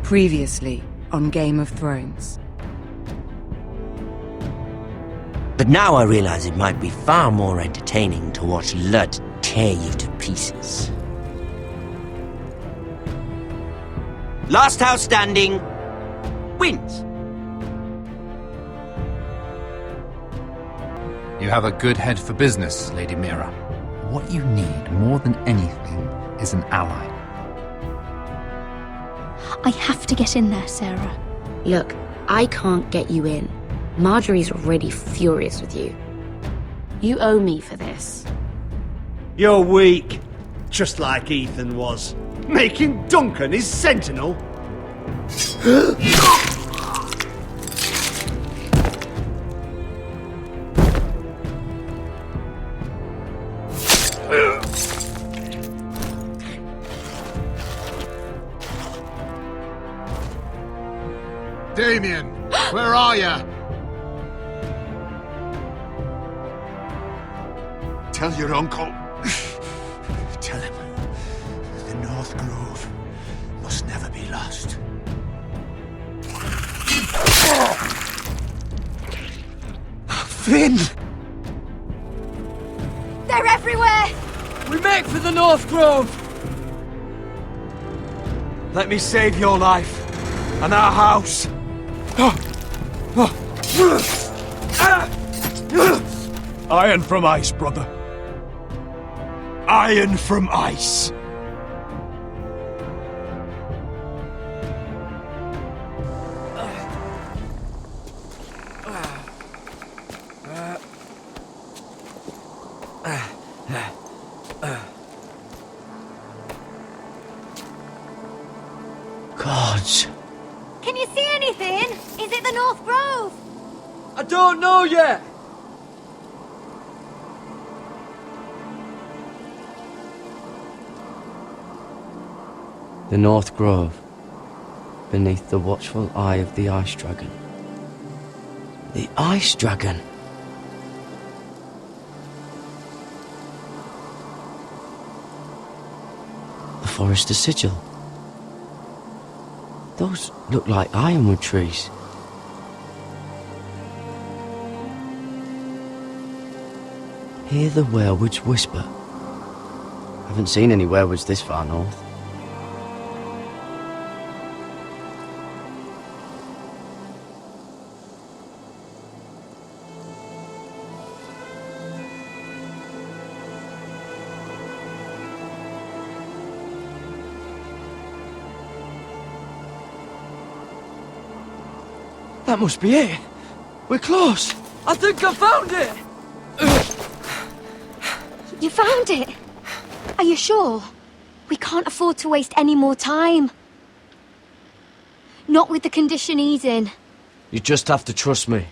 Previously on Game of Thrones. But now I realize it might be far more entertaining to watch Lud tear you to pieces. Last house standing wins. You have a good head for business, Lady Mira. What you need more than anything is an ally. I have to get in there, Sarah. Look, I can't get you in. Marjorie's already furious with you. You owe me for this. You're weak, just like Ethan was, making Duncan his sentinel. Damien, where are ya? Tell your uncle. Tell him the North Grove must never be lost. Finn! They're everywhere! We make for the North Grove! Let me save your life and our house. Iron from ice, brother. Iron from ice. Gods. Can you see anything? Is it the North Grove? I don't know yet. The North Grove, beneath the watchful eye of the Ice Dragon. The Ice Dragon. The Forrester sigil. Those look like ironwood trees. Hear the werewoods whisper. Haven't seen any werewoods this far north. That must be it. We're close. I think I found it. You found it? Are you sure? We can't afford to waste any more time. Not with the condition he's in. You just have to trust me.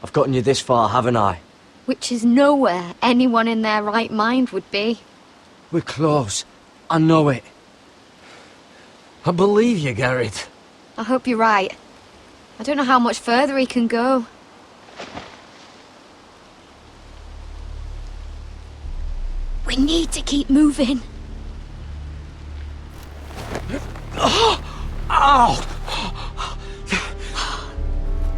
I've gotten you this far, haven't I? Which is nowhere anyone in their right mind would be. We're close. I know it. I believe you, Garrett. I hope you're right. I don't know how much further he can go. We need to keep moving. Ow!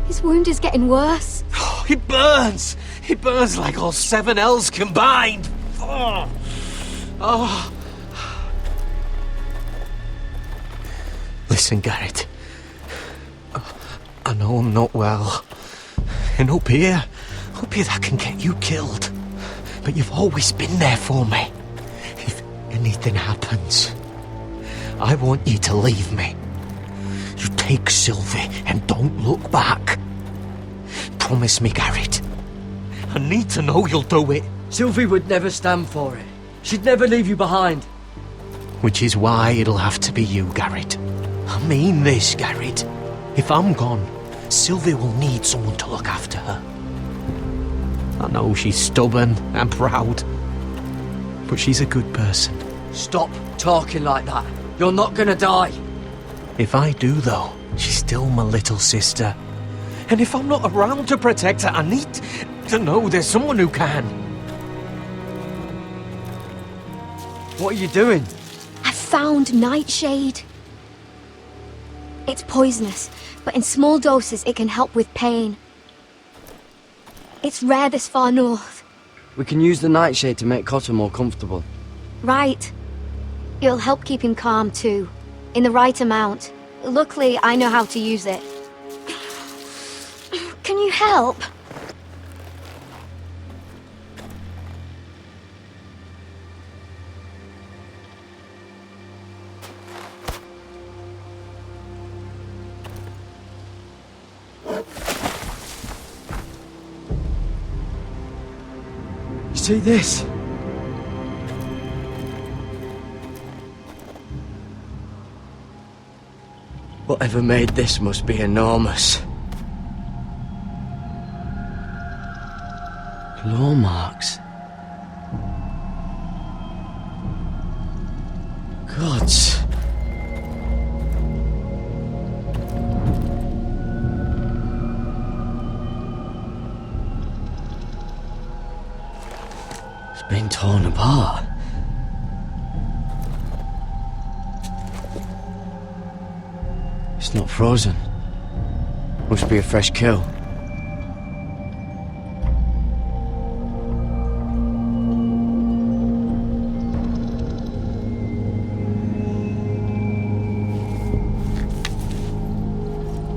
His wound is getting worse. He burns! He burns like all 7 L's combined! Oh. Listen, Garrett. I know I'm not well. And up here that can get you killed. But you've always been there for me. If anything happens, I want you to leave me. You take Sylvie and don't look back. Promise me, Garrett. I need to know you'll do it. Sylvie would never stand for it. She'd never leave you behind. Which is why it'll have to be you, Garrett. I mean this, Garrett. If I'm gone, Sylvie will need someone to look after her. I know she's stubborn and proud, but she's a good person. Stop talking like that. You're not gonna die. If I do, though, she's still my little sister. And if I'm not around to protect her, I need to know there's someone who can. What are you doing? I found Nightshade. It's poisonous, but in small doses it can help with pain. It's rare this far north. We can use the nightshade to make Cotter more comfortable. Right. It'll help keep him calm too, in the right amount. Luckily, I know how to use it. Can you help? See this? Whatever made this must be enormous. Claw marks. Gods. Been torn apart. It's not frozen. Must be a fresh kill.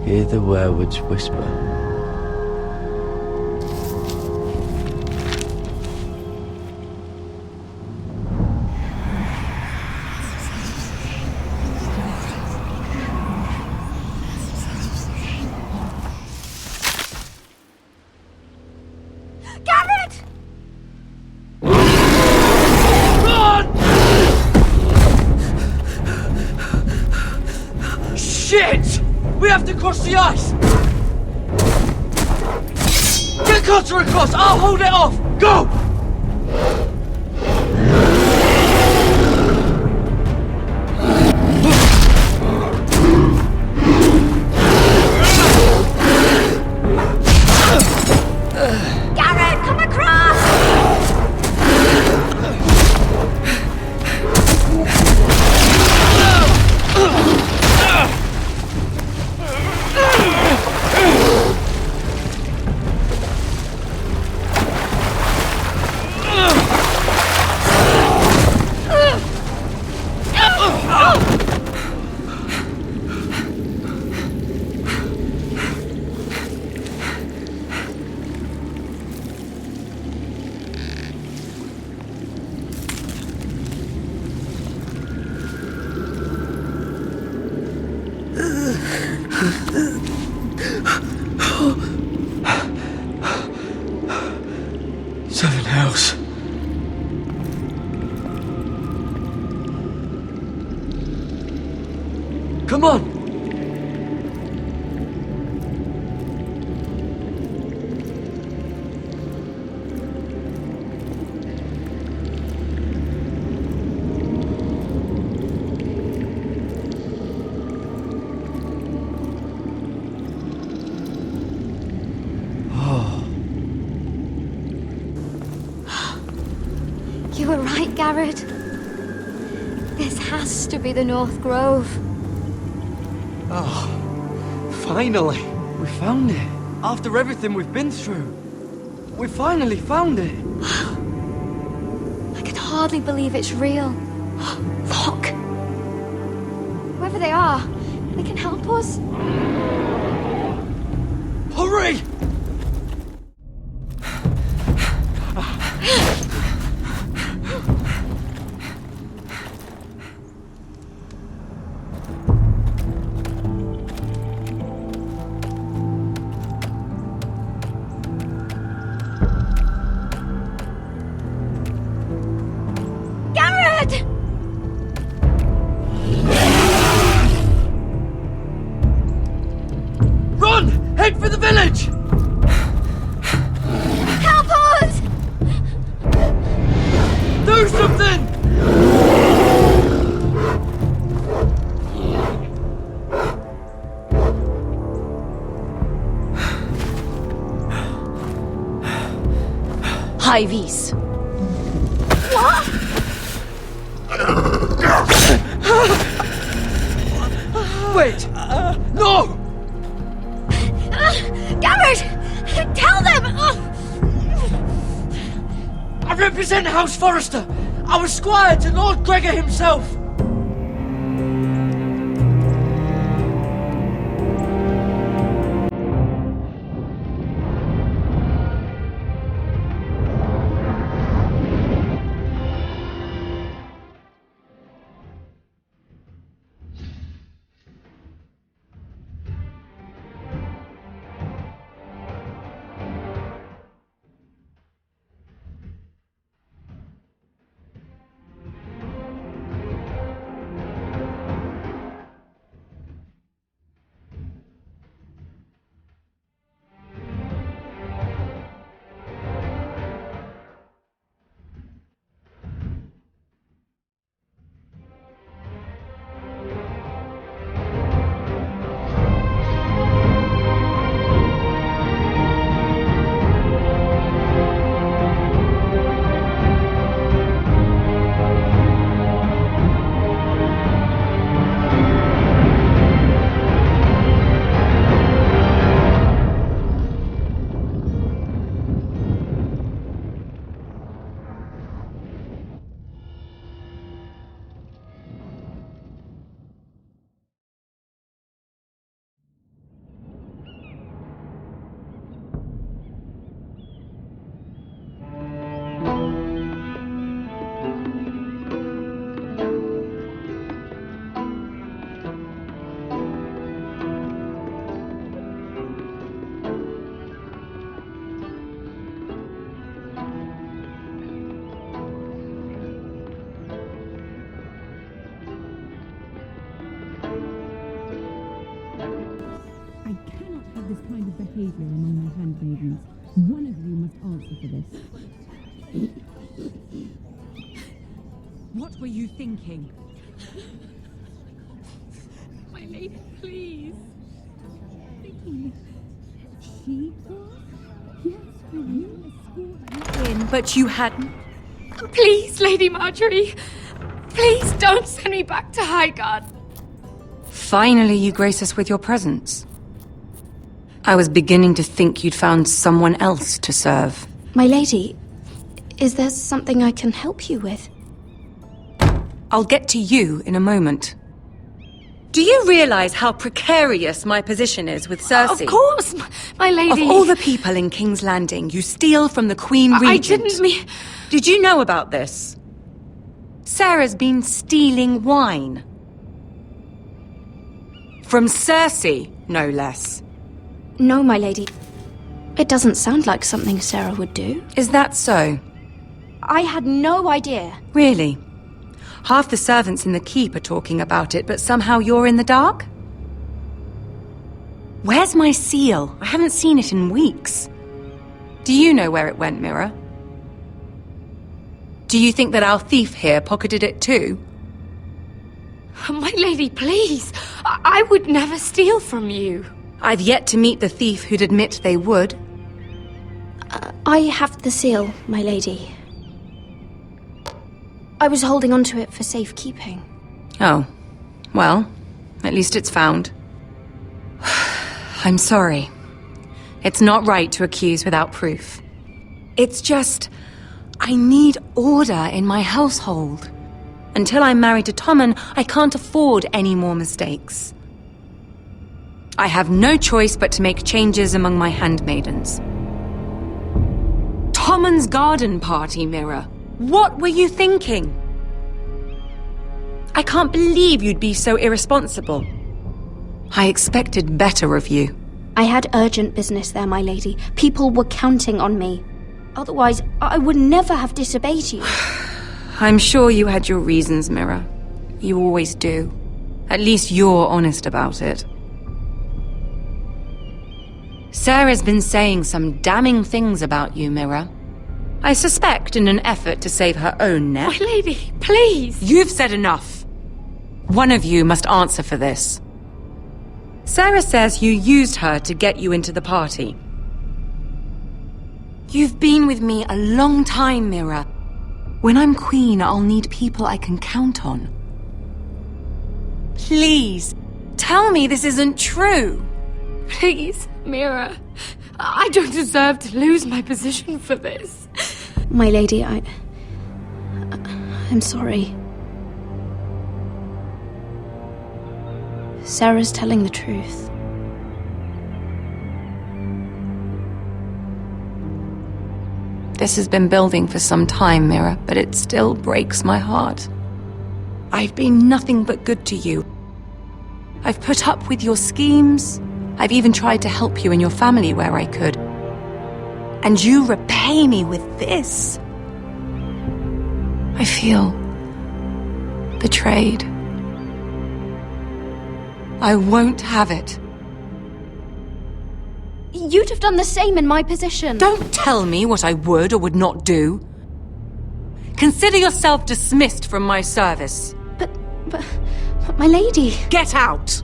Hear the werewolves whisper. Shit! We have to cross the ice! Get Cotter across! I'll hold it off! Go! Garrett, come across! Seven hells. Come on! You were right, Garrett. This has to be the North Grove. Oh, finally! We found it. After everything we've been through. We finally found it. I can hardly believe it's real. Look! Whoever they are, they can help us. Hurry! Garrett! Run! Head for the village! Help us! Do something! High vis. What? Wait! No! Garrett! Tell them! I represent House Forrester. I was squire to Lord Gregor himself. this kind of behavior among my handmaidens. One of you must answer for this. What were you thinking? My lady, please. Thinking she was? Yes, for you, escort In, but you hadn't. Please, Lady Marjorie. Please don't send me back to Highgarden. Finally, you grace us with your presence. I was beginning to think you'd found someone else to serve. My lady, is there something I can help you with? I'll get to you in a moment. Do you realize how precarious my position is with Cersei? Of course, my lady. Of all the people in King's Landing, you steal from the Queen Regent. I didn't mean... Did you know about this? Sarah's been stealing wine. From Cersei, no less. No, my lady. It doesn't sound like something Sarah would do. Is that so? I had no idea. Really? Half the servants in the keep are talking about it, but somehow you're in the dark? Where's my seal? I haven't seen it in weeks. Do you know where it went, Mira? Do you think that our thief here pocketed it too? My lady, please. I would never steal from you. I've yet to meet the thief who'd admit they would. I have the seal, my lady. I was holding on to it for safekeeping. Oh. Well, at least it's found. I'm sorry. It's not right to accuse without proof. It's just... I need order in my household. Until I'm married to Tommen, I can't afford any more mistakes. I have no choice but to make changes among my handmaidens. Tommen's garden party, Mira. What were you thinking? I can't believe you'd be so irresponsible. I expected better of you. I had urgent business there, my lady. People were counting on me. Otherwise, I would never have disobeyed you. I'm sure you had your reasons, Mira. You always do. At least you're honest about it. Sarah's been saying some damning things about you, Mira. I suspect in an effort to save her own neck. My lady, please. You've said enough. One of you must answer for this. Sarah says you used her to get you into the party. You've been with me a long time, Mira. When I'm queen, I'll need people I can count on. Please, tell me this isn't true. Please, Mira. I don't deserve to lose my position for this. My lady, I'm sorry. Sarah's telling the truth. This has been building for some time, Mira, but it still breaks my heart. I've been nothing but good to you. I've put up with your schemes. I've even tried to help you and your family where I could. And you repay me with this. I feel betrayed. I won't have it. You'd have done the same in my position. Don't tell me what I would or would not do. Consider yourself dismissed from my service. But my lady... Get out!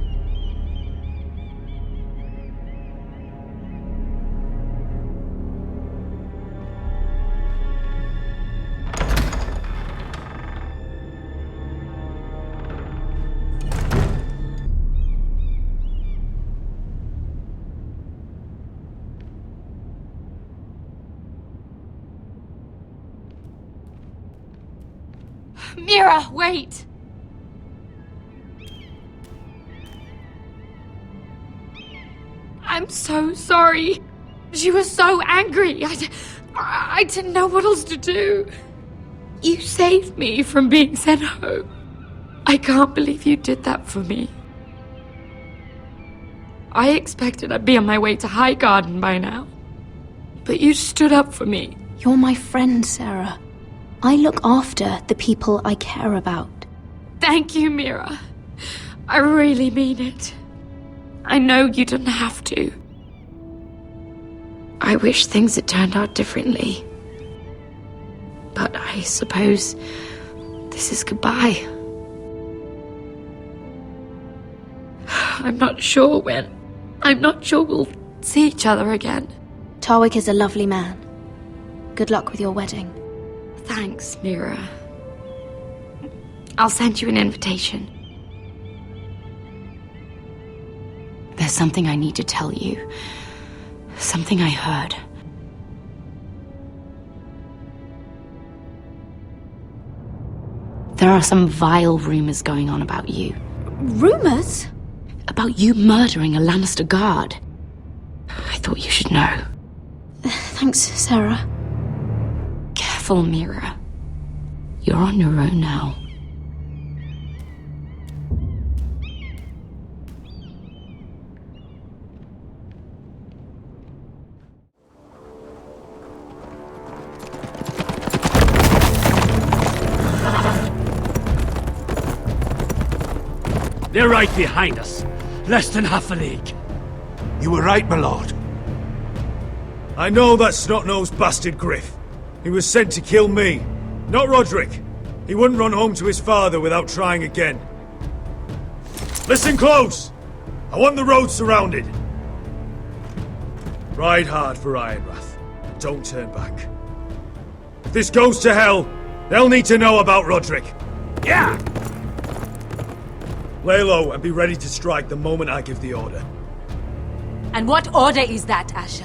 Mira, wait! I'm so sorry. She was so angry. I didn't know what else to do. You saved me from being sent home. I can't believe you did that for me. I expected I'd be on my way to High Garden by now. But you stood up for me. You're my friend, Sarah. I look after the people I care about. Thank you, Mira. I really mean it. I know you didn't have to. I wish things had turned out differently. But I suppose this is goodbye. I'm not sure when. I'm not sure we'll see each other again. Tarwick is a lovely man. Good luck with your wedding. Thanks, Mira. I'll send you an invitation. There's something I need to tell you. Something I heard. There are some vile rumors going on about you. Rumors? About you murdering a Lannister guard. I thought you should know. Thanks, Sarah. Careful, Mira. You're on your own now. They're right behind us. Less than half a league. You were right, my lord. I know that snot-nosed bastard Griff. He was sent to kill me, not Roderick. He wouldn't run home to his father without trying again. Listen close! I want the road surrounded. Ride hard for Ironrath. Don't turn back. If this goes to hell, they'll need to know about Roderick. Yeah! Lay low and be ready to strike the moment I give the order. And what order is that, Asher?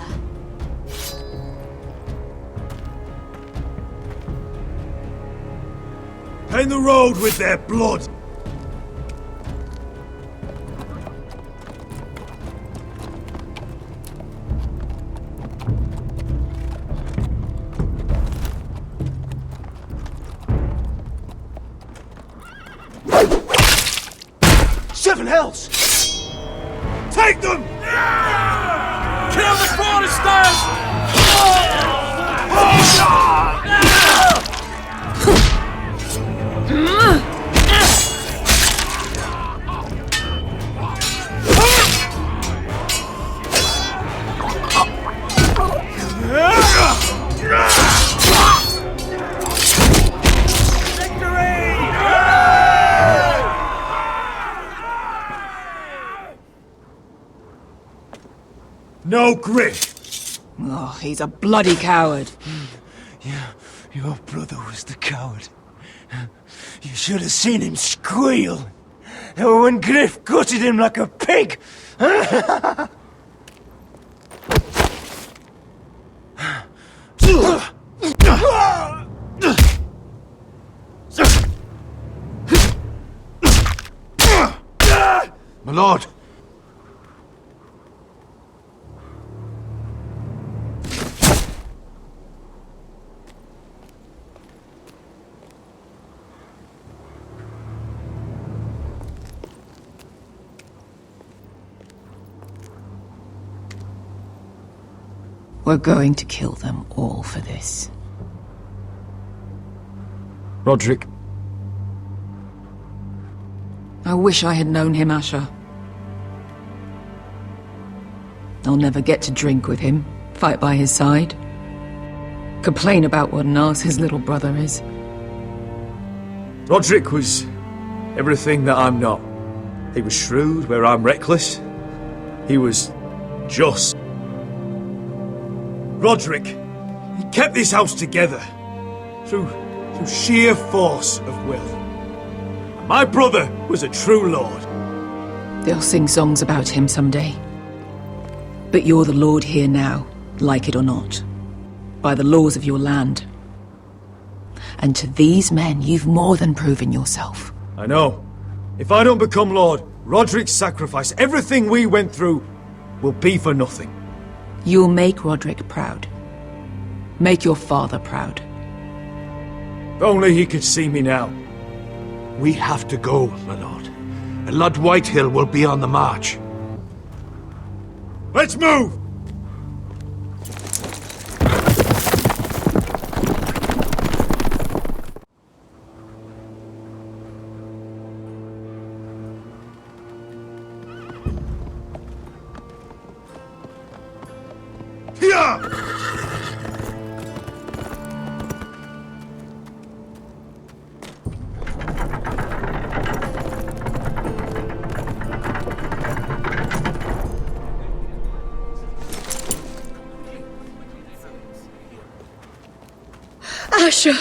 Paint the road with their blood! Seven hells! Take them! Kill the Forresters! No Griff! Oh, he's a bloody coward. Yeah, your brother was the coward. You should have seen him squeal. when Griff gutted him like a pig. My lord. We're going to kill them all for this. Roderick. I wish I had known him, Asher. I'll never get to drink with him, fight by his side, complain about what an arse his little brother is. Roderick was everything that I'm not. He was shrewd where I'm reckless. He was just. Roderick, he kept this house together through sheer force of will. And my brother was a true lord. They'll sing songs about him someday. But you're the lord here now, like it or not, by the laws of your land. And to these men, you've more than proven yourself. I know. If I don't become lord, Roderick's sacrifice, everything we went through, will be for nothing. You'll make Roderick proud. Make your father proud. If only he could see me now. We have to go, my lord. And Lord Whitehill will be on the march. Let's move! Asher!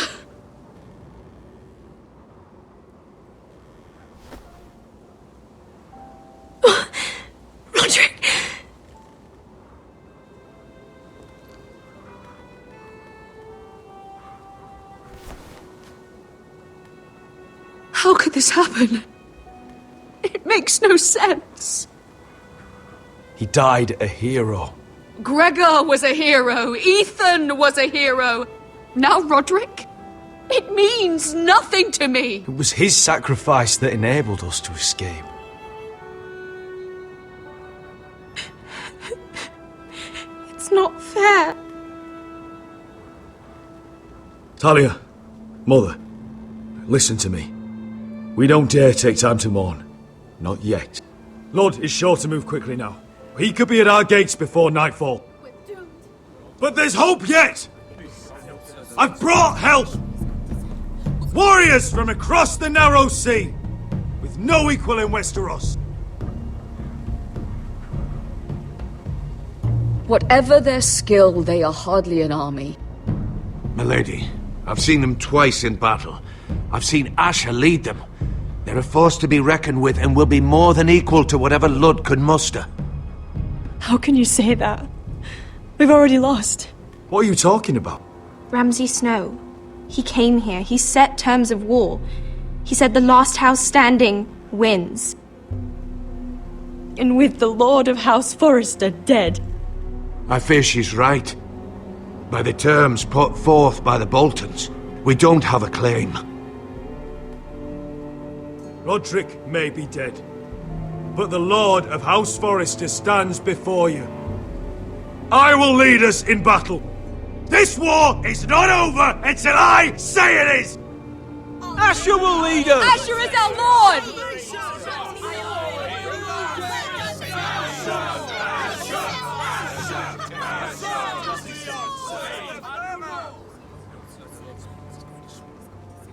Roderick! How could this happen? It makes no sense. He died a hero. Gregor was a hero. Ethan was a hero. Now Roderick? It means nothing to me. It was his sacrifice that enabled us to escape. It's not fair. Talia, Mother, listen to me. We don't dare take time to mourn. Not yet. Lord is sure to move quickly now. He could be at our gates before nightfall. But there's hope yet! I've brought help! Warriors from across the narrow sea, with no equal in Westeros. Whatever their skill, they are hardly an army. Milady, I've seen them twice in battle. I've seen Asher lead them. They're a force to be reckoned with and will be more than equal to whatever Lud could muster. How can you say that? We've already lost. What are you talking about? Ramsay Snow. He came here. He set terms of war. He said the last house standing wins. And with the Lord of House Forrester dead. I fear she's right. By the terms put forth by the Boltons, we don't have a claim. Roderick may be dead, but the Lord of House Forrester stands before you. I will lead us in battle. This war is not over until I say it is! Asher will lead us! Asher is our Lord!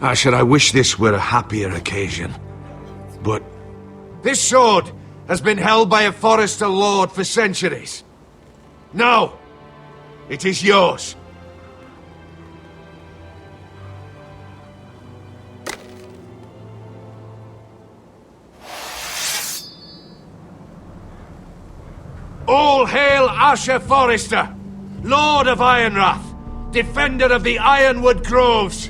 Asher, I wish this were a happier occasion. But this sword has been held by a Forrester lord for centuries. Now, it is yours. All hail Asher Forrester, Lord of Ironrath, defender of the Ironwood Groves.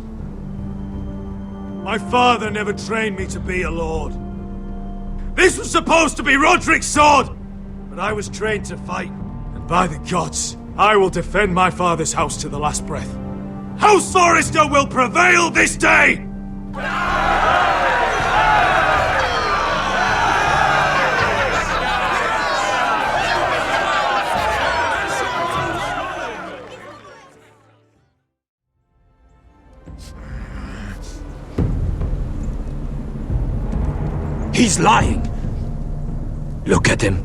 My father never trained me to be a lord. This was supposed to be Roderick's sword, but I was trained to fight. And by the gods, I will defend my father's house to the last breath. House Forrester will prevail this day! He's lying. Look at him.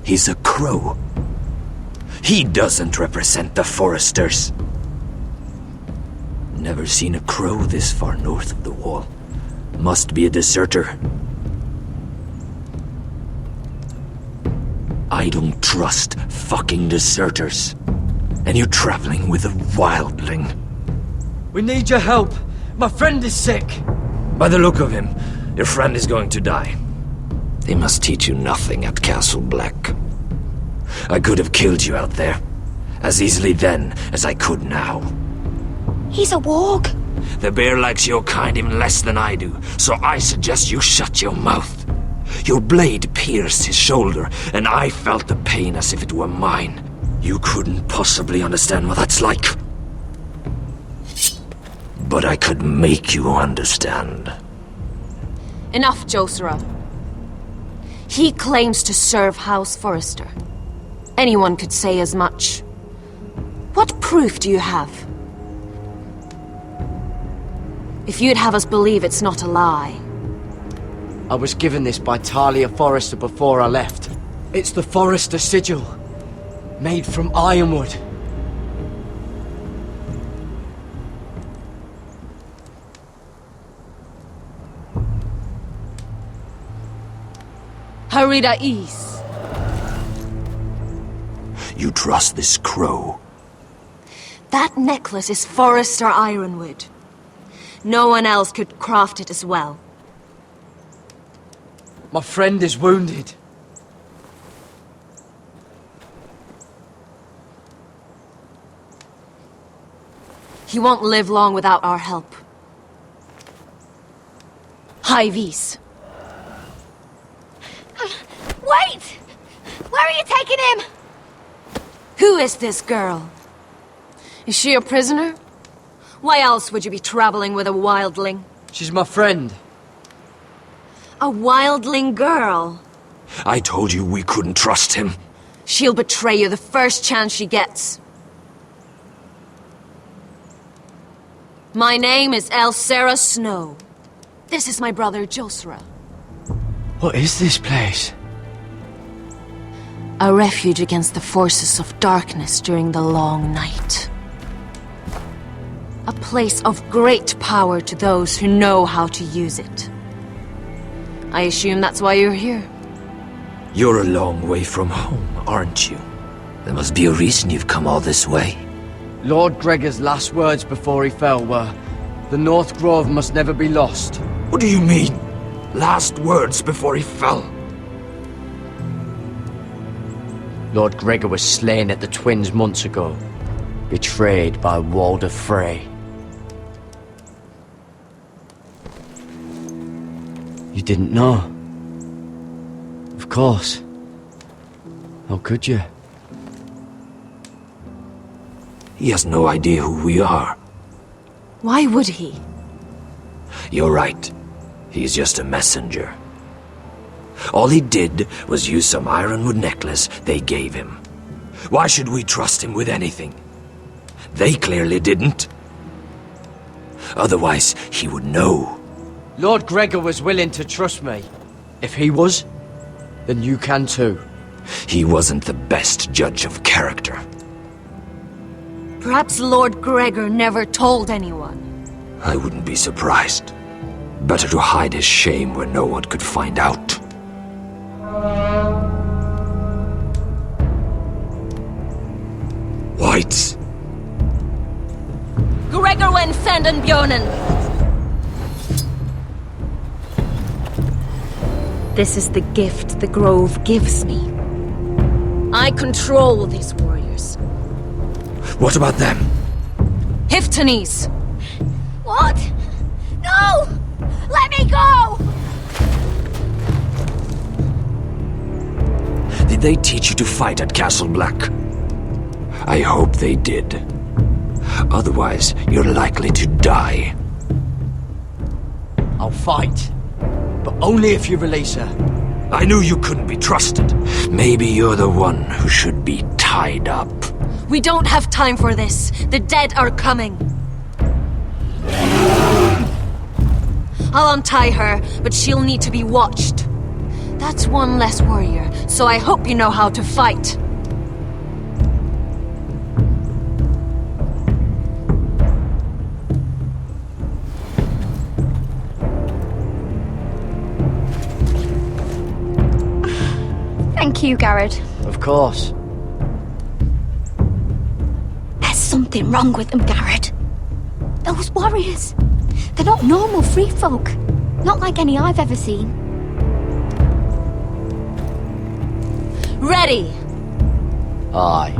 He's a crow. He doesn't represent the Forresters. Never seen a crow this far north of the wall. Must be a deserter. I don't trust fucking deserters. And you're traveling with a wildling. We need your help. My friend is sick. By the look of him, your friend is going to die. They must teach you nothing at Castle Black. I could have killed you out there, as easily then as I could now. He's a warg. The bear likes your kind even less than I do, so I suggest you shut your mouth. Your blade pierced his shoulder, and I felt the pain as if it were mine. You couldn't possibly understand what that's like. But I could make you understand. Enough, Josera. He claims to serve House Forrester. Anyone could say as much. What proof do you have? If you'd have us believe it's not a lie. I was given this by Talia Forrester before I left. It's the Forrester sigil, made from ironwood. Harida East. You trust this crow? That necklace is Forrester ironwood. No one else could craft it as well. My friend is wounded. He won't live long without our help. High Vis. Wait! Where are you taking him? Who is this girl? Is she a prisoner? Why else would you be traveling with a wildling? She's my friend. A wildling girl? I told you we couldn't trust him. She'll betray you the first chance she gets. My name is Elsera Snow. This is my brother Josera. What is this place? A refuge against the forces of darkness during the long night. A place of great power to those who know how to use it. I assume that's why you're here. You're a long way from home, aren't you? There must be a reason you've come all this way. Lord Gregor's last words before he fell were, "The North Grove must never be lost." What do you mean? Last words before he fell? Lord Gregor was slain at the Twins months ago, betrayed by Walder Frey. You didn't know? Of course. How could you? He has no idea who we are. Why would he? You're right. He's just a messenger. All he did was use some ironwood necklace they gave him. Why should we trust him with anything? They clearly didn't. Otherwise, he would know. Lord Gregor was willing to trust me. If he was, then you can too. He wasn't the best judge of character. Perhaps Lord Gregor never told anyone. I wouldn't be surprised. Better to hide his shame where no one could find out. Whites! Gregor wen senden Björnen! This is the gift the Grove gives me. I control these warriors. What about them? Hiftones! What? No! Let me go! Did they teach you to fight at Castle Black? I hope they did. Otherwise, you're likely to die. I'll fight. But only if you release her. I knew you couldn't be trusted. Maybe you're the one who should be tied up. We don't have time for this. The dead are coming. I'll untie her, but she'll need to be watched. That's one less warrior, so I hope you know how to fight. Thank you, Garrett. Of course. There's something wrong with them, Garrett. Those warriors. They're not normal free folk. Not like any I've ever seen. Ready! Aye.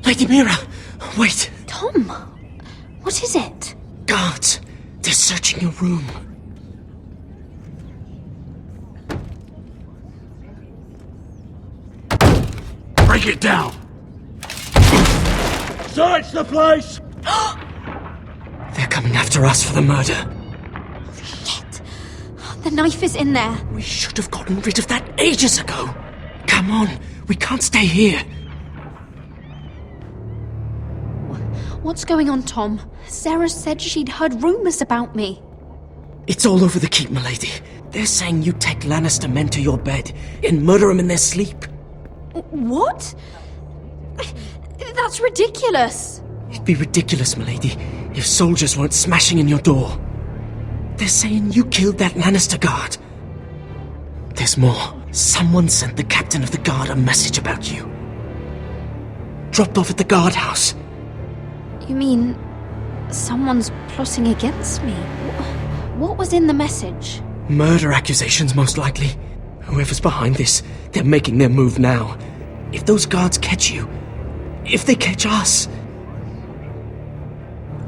Lady Mira! Wait! Tom! What is it? Guards! They're searching your room. Break it down! Search the place! They're coming after us for the murder. Shit! The knife is in there. We should have gotten rid of that ages ago. Come on, we can't stay here. What's going on, Tom? Sarah said she'd heard rumors about me. It's all over the keep, milady. They're saying you take Lannister men to your bed and murder them in their sleep. What? That's ridiculous. It'd be ridiculous, milady, if soldiers weren't smashing in your door. They're saying you killed that Lannister guard. There's more. Someone sent the captain of the guard a message about you. Dropped off at the guardhouse. You mean someone's plotting against me? What was in the message? Murder accusations, most likely. Whoever's behind this, they're making their move now. If those guards catch you, if they catch us,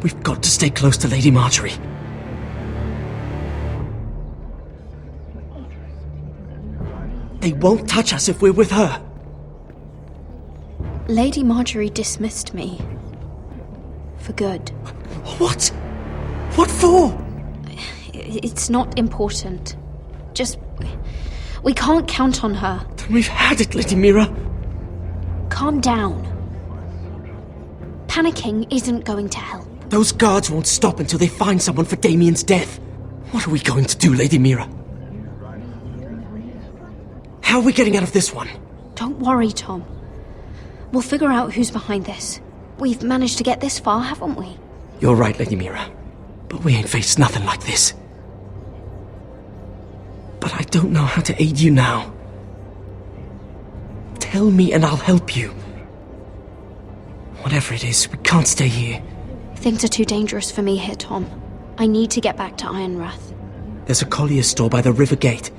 we've got to stay close to Lady Marjorie. They won't touch us if we're with her. Lady Marjorie dismissed me. For good. What? What for? It's not important. Just... we can't count on her. Then we've had it, Lady Mira. Calm down. Panicking isn't going to help. Those guards won't stop until they find someone for Damien's death. What are we going to do, Lady Mira? How are we getting out of this one? Don't worry, Tom. We'll figure out who's behind this. We've managed to get this far, haven't we? You're right, Lady Mira. But we ain't faced nothing like this. But I don't know how to aid you now. Tell me and I'll help you. Whatever it is, we can't stay here. Things are too dangerous for me here, Tom. I need to get back to Ironrath. There's a collier's store by the river gate.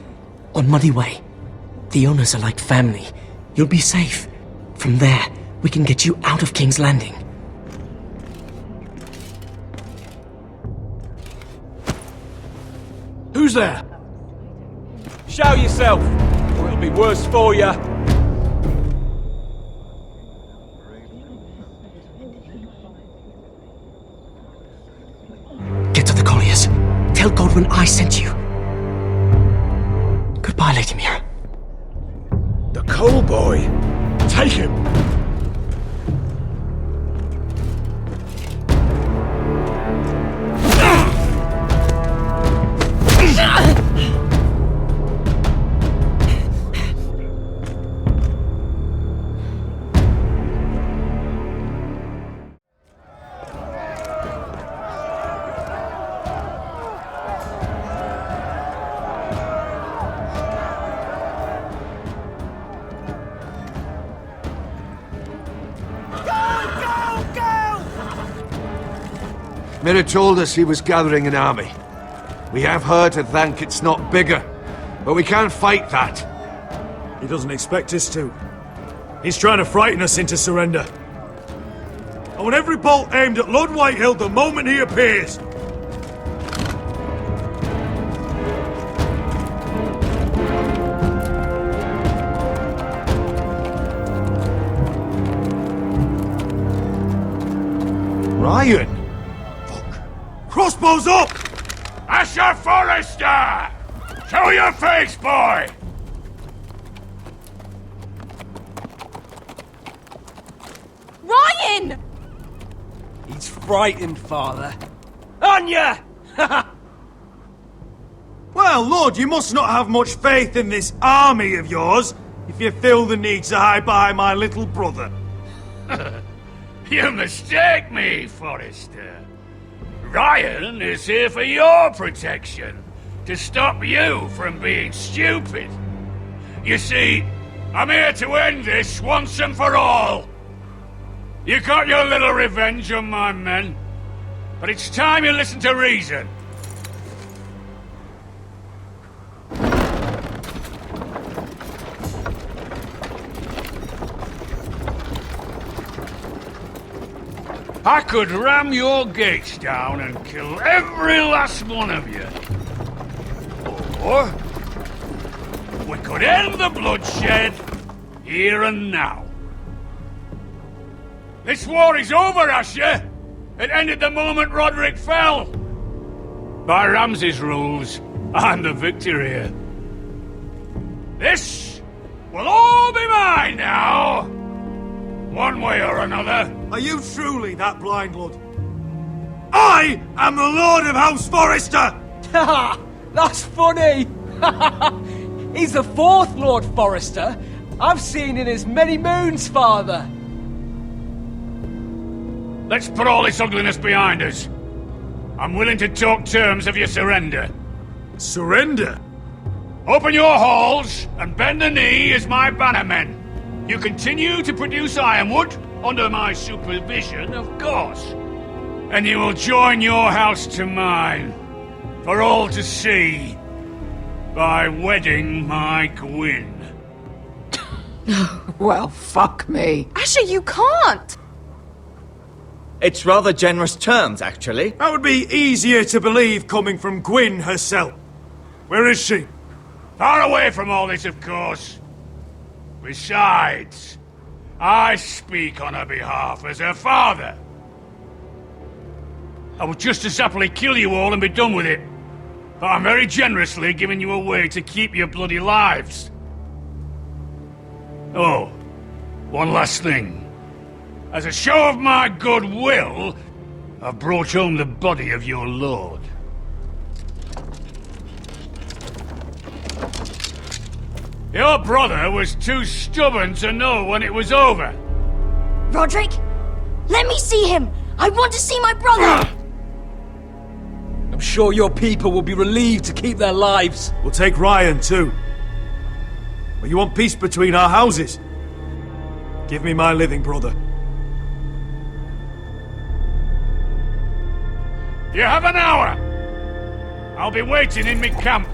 On Muddy Way. The owners are like family. You'll be safe. From there, we can get you out of King's Landing. Who's there? Show yourself, or it'll be worse for you. Get to the colliers. Tell Godwin I sent you. Goodbye, Lady Mira. The coal boy. Take him. Mira told us he was gathering an army. We have her to thank it's not bigger, but we can't fight that. He doesn't expect us to. He's trying to frighten us into surrender. I want every bolt aimed at Lord Whitehill the moment he appears. Ryan! Fuck. Crossbows up! Asher Forrester! Show your face, boy! Ryan! He's frightened, Father. Anya! Well, Lord, you must not have much faith in this army of yours if you feel the need to hide behind my little brother. You mistake me, Forrester. Ryan is here for your protection, to stop you from being stupid. You see, I'm here to end this once and for all. You got your little revenge on my men, but it's time you listen to reason. I could ram your gates down and kill every last one of you. Or we could end the bloodshed here and now. This war is over, Asher. It ended the moment Roderick fell. By Ramsay's rules, I'm the victor here. This will all be mine now. One way or another. Are you truly that blind, Lord? I am the Lord of House Forrester! Ha! That's funny! He's the fourth Lord Forrester I've seen in as many moons, Father. Let's put all this ugliness behind us. I'm willing to talk terms of your surrender. Surrender? Open your halls and bend the knee as my bannermen. You continue to produce ironwood, under my supervision, of course. And you will join your house to mine, for all to see, by wedding my Gwyn. Well, fuck me. Asher, you can't! It's rather generous terms, actually. That would be easier to believe coming from Gwyn herself. Where is she? Far away from all this, of course. Besides, I speak on her behalf as her father. I would just as happily kill you all and be done with it. But I'm very generously giving you away to keep your bloody lives. Oh, one last thing. As a show of my goodwill, I've brought home the body of your lord. Your brother was too stubborn to know when it was over. Roderick, let me see him! I want to see my brother! I'm sure your people will be relieved to keep their lives. We'll take Ryan, too. But you want peace between our houses? Give me my living brother. You have an hour. I'll be waiting in my camp.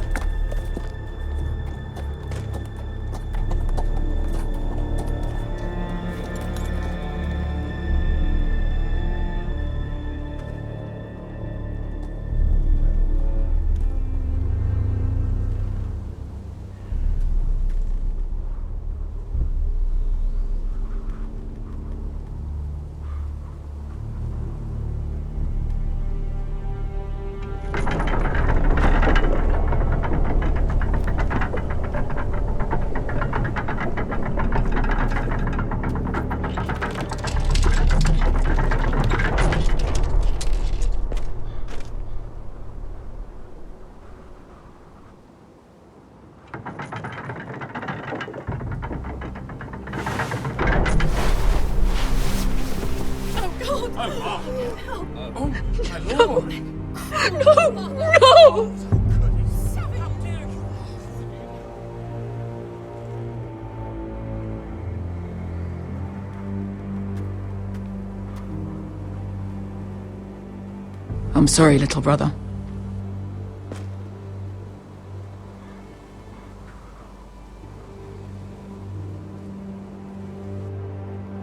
No! I'm sorry, little brother.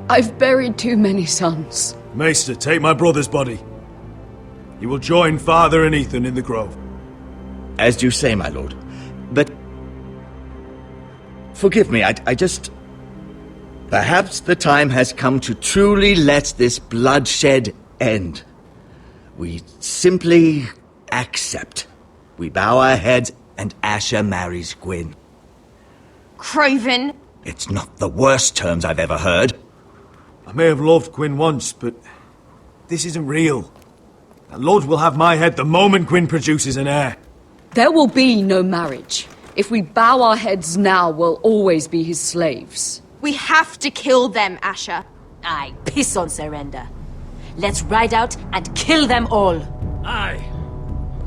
I've buried too many sons. Maester, take my brother's body. He will join father and Ethan in the grove. As you say, my lord. But... forgive me, I just... Perhaps the time has come to truly let this bloodshed end. We simply accept. We bow our heads and Asher marries Gwyn. Craven! It's not the worst terms I've ever heard. I may have loved Gwyn once, but this isn't real. And Lord will have my head the moment Gwyn produces an heir. There will be no marriage. If we bow our heads now, we'll always be his slaves. We have to kill them, Asher. Aye, piss on surrender. Let's ride out and kill them all. Aye.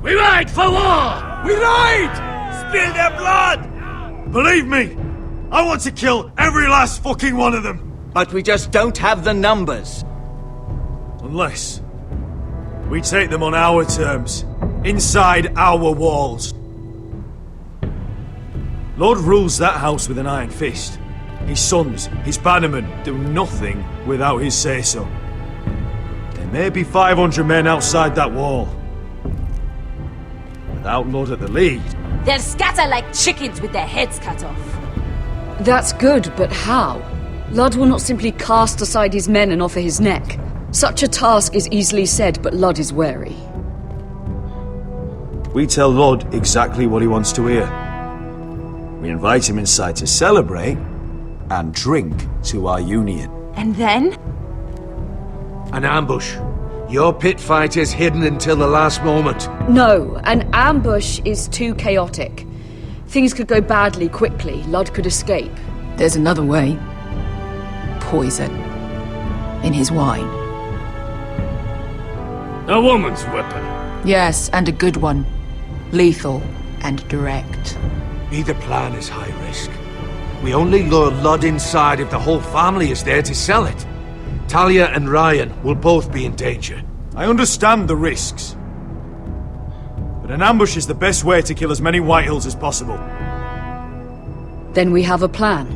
We ride for war! We ride! Spill their blood! Believe me, I want to kill every last fucking one of them. But we just don't have the numbers. Unless we take them on our terms, inside our walls. Lord rules that house with an iron fist. His sons, his bannermen, do nothing without his say-so. There may be 500 men outside that wall. Without Lord at the lead... They'll scatter like chickens with their heads cut off. That's good, but how? Lud will not simply cast aside his men and offer his neck. Such a task is easily said, but Lud is wary. We tell Lord exactly what he wants to hear. We invite him inside to celebrate and drink to our union. And then? An ambush. Your pit fight is hidden until the last moment. No, an ambush is too chaotic. Things could go badly quickly. Lud could escape. There's another way. Poison. In his wine. A woman's weapon. Yes, and a good one. Lethal and direct. Either plan is high risk. We only lure Lud inside if the whole family is there to sell it. Talia and Ryan will both be in danger. I understand the risks. But an ambush is the best way to kill as many Whitehills as possible. Then we have a plan.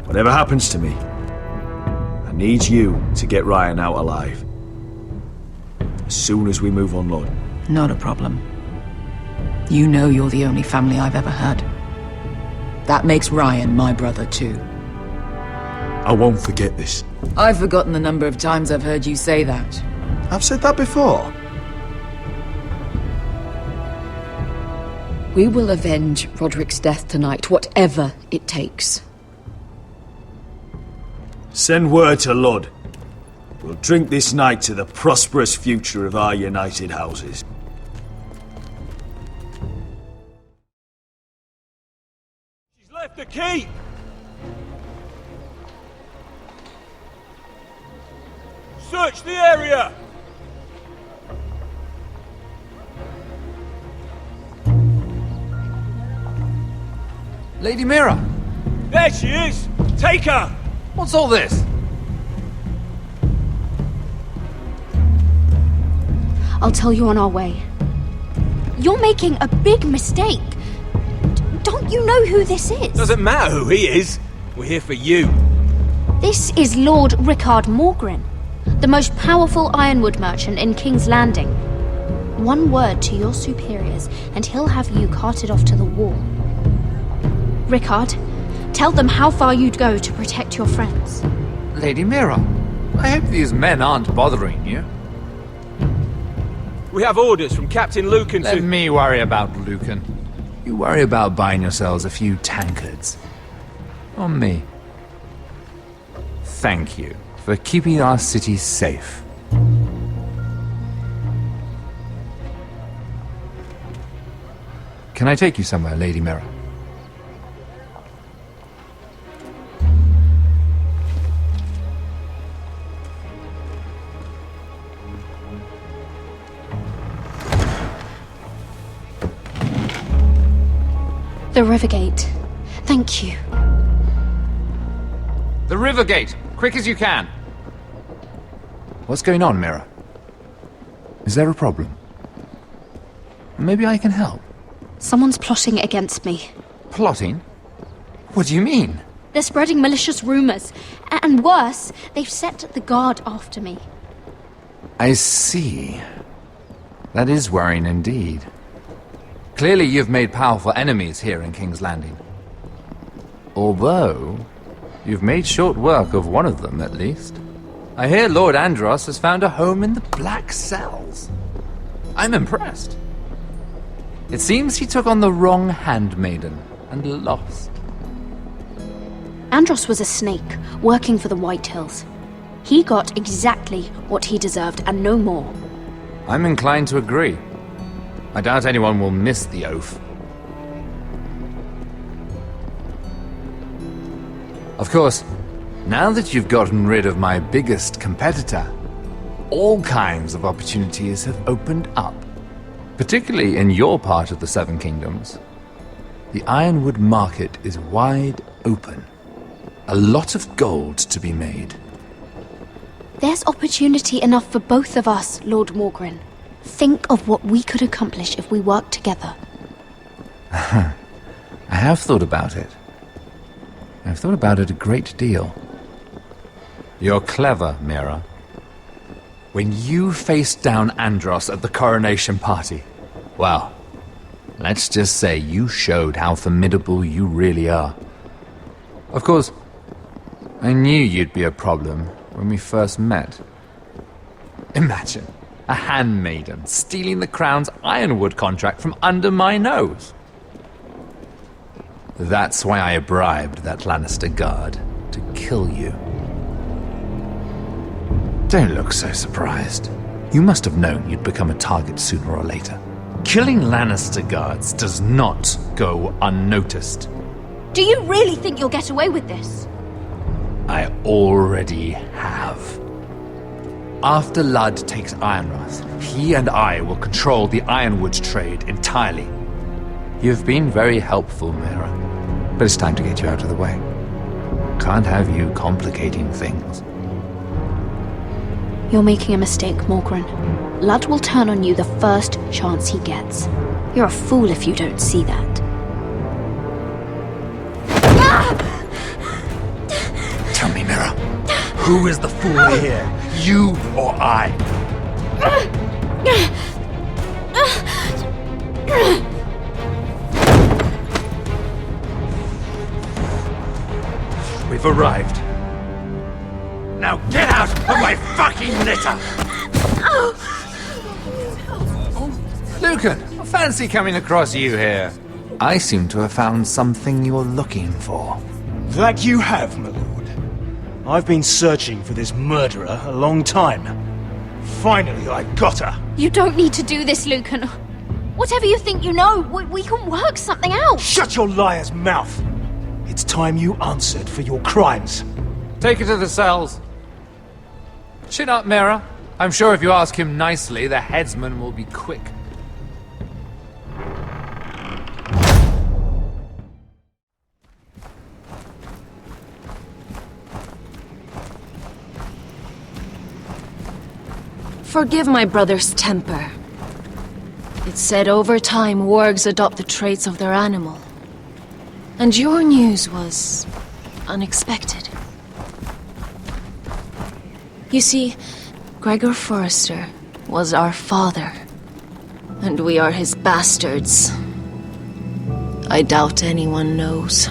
Whatever happens to me, I need you to get Ryan out alive. As soon as we move on, Lord. Not a problem. You know you're the only family I've ever had. That makes Ryan my brother too. I won't forget this. I've forgotten the number of times I've heard you say that. I've said that before. We will avenge Roderick's death tonight, whatever it takes. Send word to Lud. We'll drink this night to the prosperous future of our united houses. She's left the key! Search the area! Lady Mira! There she is! Take her! What's all this? I'll tell you on our way. You're making a big mistake. Don't you know who this is? Doesn't matter who he is. We're here for you. This is Lord Rickard Morgren, the most powerful ironwood merchant in King's Landing. One word to your superiors, and he'll have you carted off to the wall. Rickard, tell them how far you'd go to protect your friends. Lady Mira, I hope these men aren't bothering you. We have orders from Captain Lucan to... Let me worry about Lucan. You worry about buying yourselves a few tankards. On me. Thank you for keeping our city safe. Can I take you somewhere, Lady Mira? The Rivergate. Thank you. The river gate! Quick as you can! What's going on, Mira? Is there a problem? Maybe I can help. Someone's plotting against me. Plotting? What do you mean? They're spreading malicious rumors. And worse, they've set the guard after me. I see. That is worrying indeed. Clearly you've made powerful enemies here in King's Landing. Although, you've made short work of one of them, at least. I hear Lord Andros has found a home in the Black Cells. I'm impressed. It seems he took on the wrong handmaiden and lost. Andros was a snake, working for the White Hills. He got exactly what he deserved, and no more. I'm inclined to agree. I doubt anyone will miss the oath. Of course, now that you've gotten rid of my biggest competitor, all kinds of opportunities have opened up. Particularly in your part of the Seven Kingdoms. The Ironwood market is wide open. A lot of gold to be made. There's opportunity enough for both of us, Lord Morgren. Think of what we could accomplish if we worked together. I have thought about it. I've thought about it a great deal. You're clever, Mira. When you faced down Andros at the coronation party, well, let's just say you showed how formidable you really are. Of course, I knew you'd be a problem when we first met. Imagine a handmaiden stealing the crown's Ironwood contract from under my nose. That's why I bribed that Lannister guard to kill you. Don't look so surprised. You must have known you'd become a target sooner or later. Killing Lannister guards does not go unnoticed. Do you really think you'll get away with this? I already have. After Ludd takes Ironrath, he and I will control the Ironwood trade entirely. You've been very helpful, Mira, but it's time to get you out of the way. Can't have you complicating things. You're making a mistake, Morgren. Ludd will turn on you the first chance he gets. You're a fool if you don't see that. Tell me, Mira, who is the fool here? You or I? We've arrived. Now get out of my fucking litter! Lucan, I fancy coming across you here. I seem to have found something you're looking for. That you have, my lord. I've been searching for this murderer a long time. Finally, I got her. You don't need to do this, Lucan. Whatever you think you know, we can work something out. Shut your liar's mouth. It's time you answered for your crimes. Take her to the cells. Chin up, Mira. I'm sure if you ask him nicely, the headsman will be quick. Forgive my brother's temper. It's said over time wargs adopt the traits of their animal. And your news was unexpected. You see, Gregor Forrester was our father, and we are his bastards. I doubt anyone knows.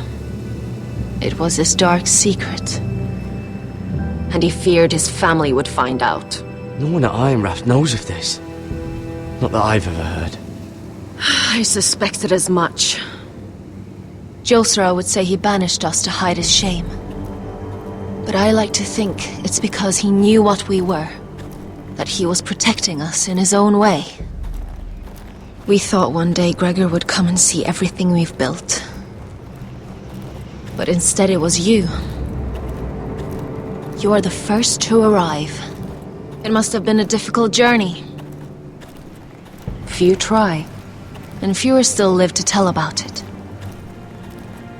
It was his dark secret, and he feared his family would find out. No one at Ironrath knows of this. Not that I've ever heard. I suspected as much. Josra would say he banished us to hide his shame. But I like to think it's because he knew what we were. That he was protecting us in his own way. We thought one day Gregor would come and see everything we've built. But instead it was you. You are the first to arrive. It must have been a difficult journey. Few try, and fewer still live to tell about it.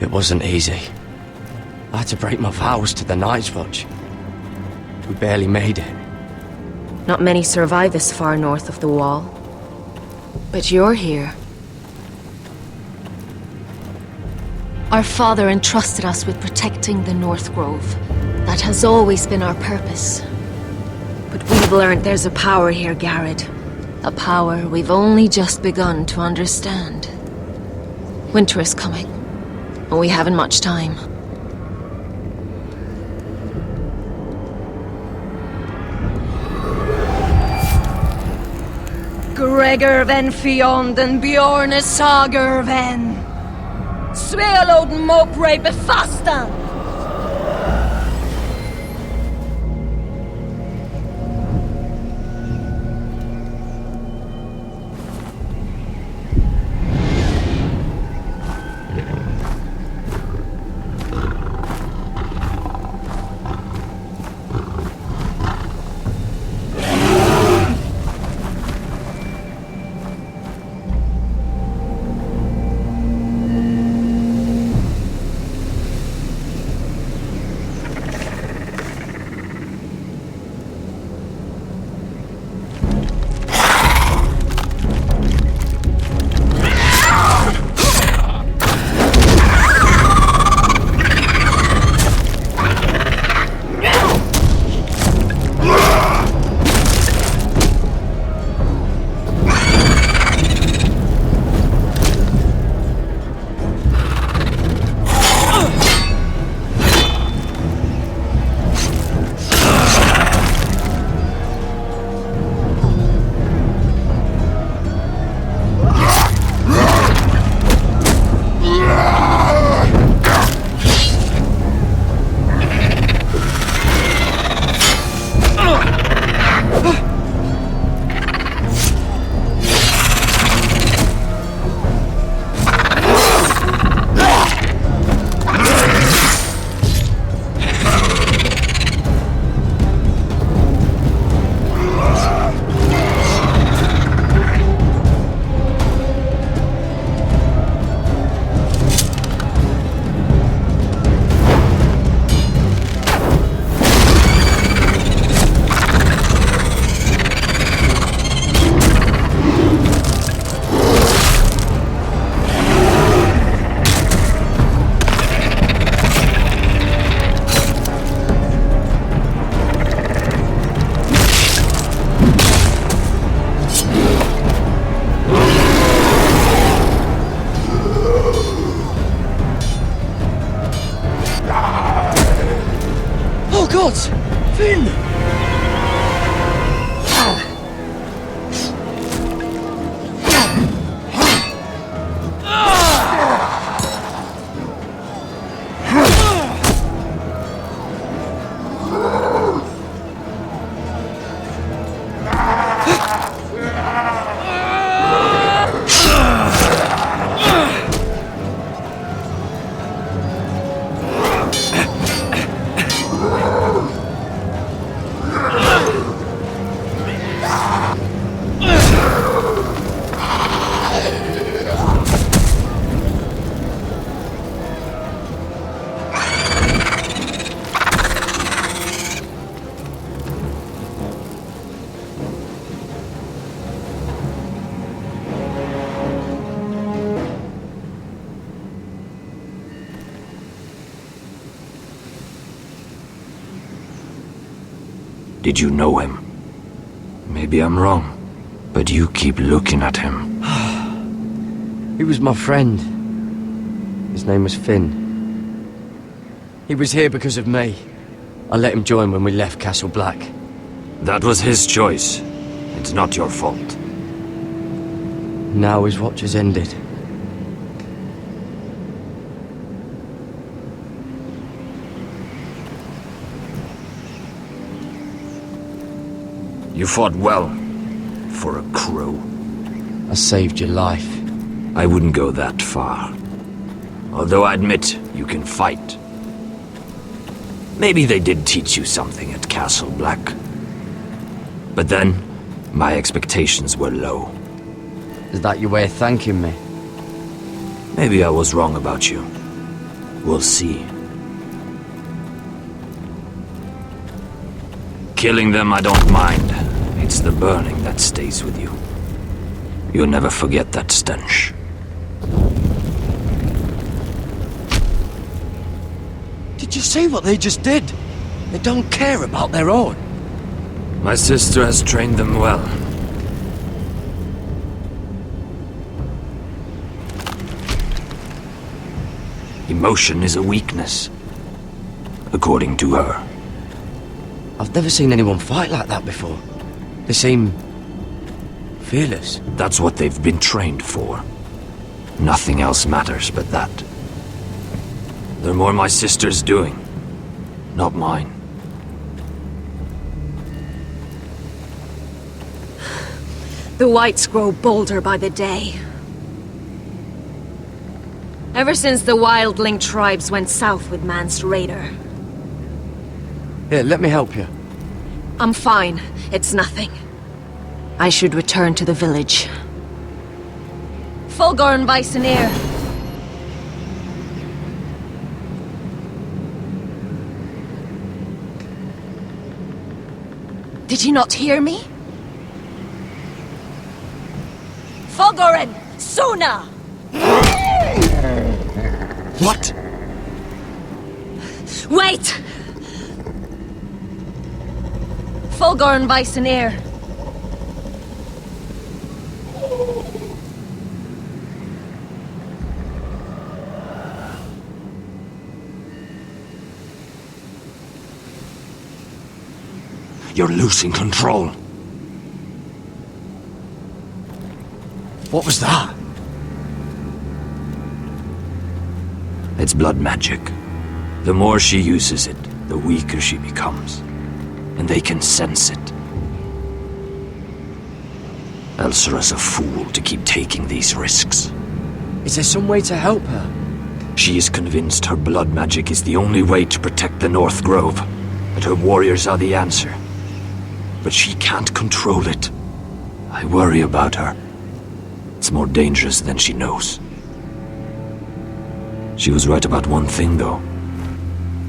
It wasn't easy. I had to break my vows to the Night's Watch. We barely made it. Not many survive this far north of the Wall. But you're here. Our father entrusted us with protecting the North Grove. That has always been our purpose. But we've learned there's a power here, Garrett. A power we've only just begun to understand. Winter is coming, and we haven't much time. Gregor ven fionden Bjorne sager ven. Sveloden mopre befastan. Did you know him? Maybe I'm wrong, but you keep looking at him. He was my friend. His name was Finn. He was here because of me. I let him join when we left Castle Black. That was his choice. It's not your fault. Now his watch has ended. You fought well, for a crow. I saved your life. I wouldn't go that far. Although I admit, you can fight. Maybe they did teach you something at Castle Black. But then, my expectations were low. Is that your way of thanking me? Maybe I was wrong about you. We'll see. Killing them I don't mind. It's the burning that stays with you. You'll never forget that stench. Did you see what they just did? They don't care about their own. My sister has trained them well. Emotion is a weakness, according to her. I've never seen anyone fight like that before. They seem fearless. That's what they've been trained for. Nothing else matters but that. They're more my sister's doing, not mine. The whites grow bolder by the day. Ever since the wildling tribes went south with Mance Raider. Here, let me help you. I'm fine. It's nothing. I should return to the village. Fulgorn Viceneer. Did you not hear me? Fulgorn! Suna! What? Wait! Fulgorn Viceneer. You're losing control. What was that? It's blood magic. The more she uses it, the weaker she becomes. And they can sense it. Elsera's a fool to keep taking these risks. Is there some way to help her? She is convinced her blood magic is the only way to protect the North Grove, that her warriors are the answer. But she can't control it. I worry about her. It's more dangerous than she knows. She was right about one thing, though.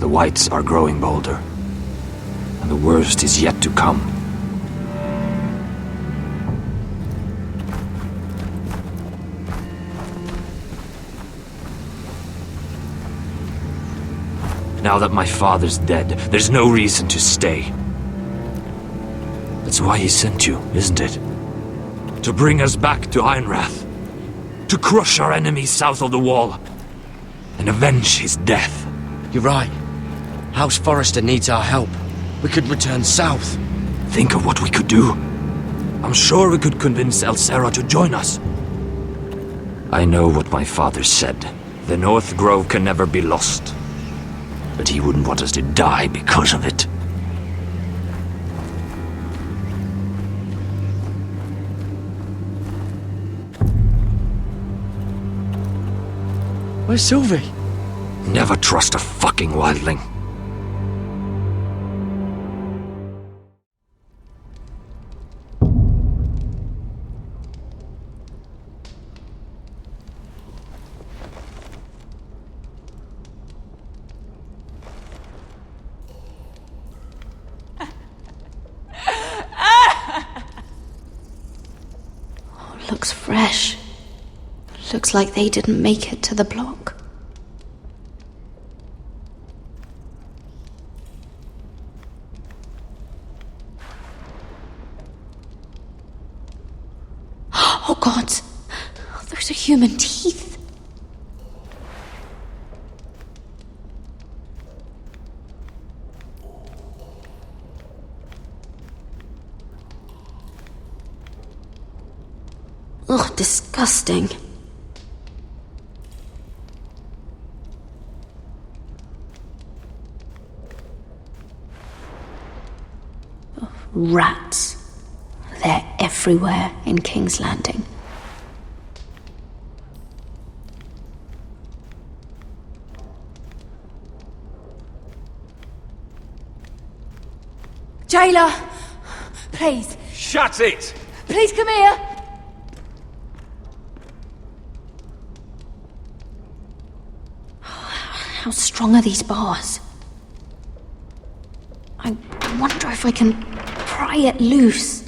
The whites are growing bolder. And the worst is yet to come. Now that my father's dead, there's no reason to stay. That's why he sent you, isn't it? To bring us back to Ironrath. To crush our enemies south of the wall. And avenge his death. You're right. House Forrester needs our help. We could return south. Think of what we could do. I'm sure we could convince Elsera to join us. I know what my father said. The North Grove can never be lost. But he wouldn't want us to die because of it. Where's Sylvie? Never trust a fucking wildling. Looks fresh. Looks like they didn't make it to the block. Oh God! Those are human teeth. Ugh, disgusting. Rats. They're everywhere in King's Landing. Jailer! Please. Shut it! Please come here! How strong are these bars? I wonder if I can pry it loose.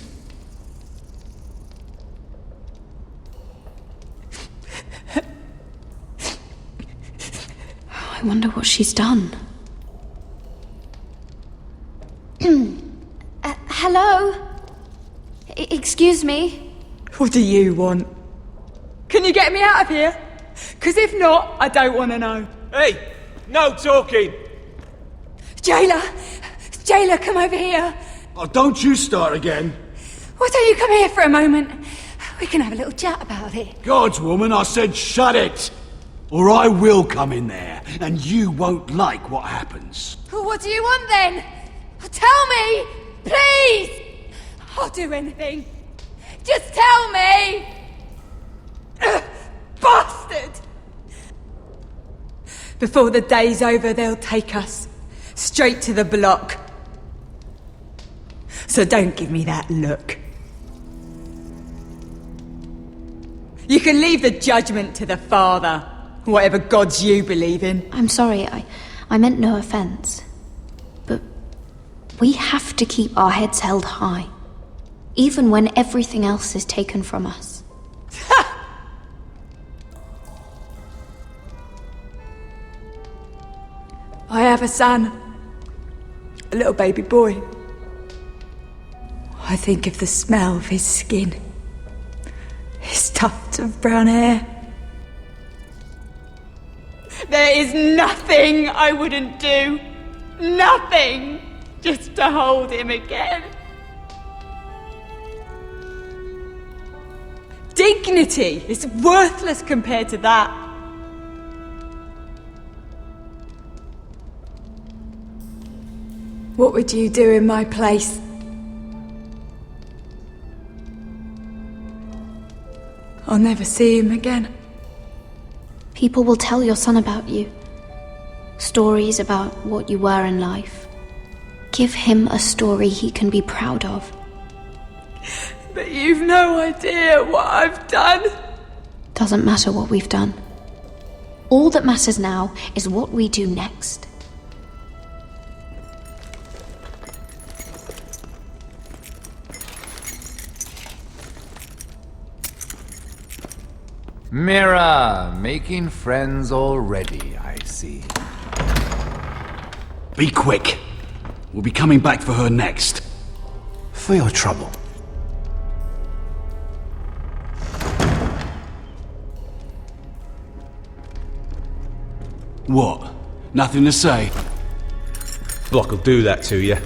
I wonder what she's done. Hello? Excuse me? What do you want? Can you get me out of here? Because if not, I don't want to know. Hey! No talking! Jailer! Jailer, come over here! Oh, don't you start again. Why don't you come here for a moment? We can have a little chat about it. God's woman, I said shut it! Or I will come in there, and you won't like what happens. Well, what do you want then? Tell me! Please! I'll do anything. Just tell me! Bastard! Before the day's over, they'll take us straight to the block. So don't give me that look. You can leave the judgment to the Father, whatever gods you believe in. I'm sorry, I meant no offense. But we have to keep our heads held high, even when everything else is taken from us. I have a son, a little baby boy. I think of the smell of his skin, his tufts of brown hair. There is nothing I wouldn't do. Nothing! Just to hold him again. Dignity is worthless compared to that. What would you do in my place? I'll never see him again. People will tell your son about you. Stories about what you were in life. Give him a story he can be proud of. But you've no idea what I've done. Doesn't matter what we've done. All that matters now is what we do next. Mira, making friends already, I see. Be quick. We'll be coming back for her next. For your trouble. What? Nothing to say? Block will do that to you.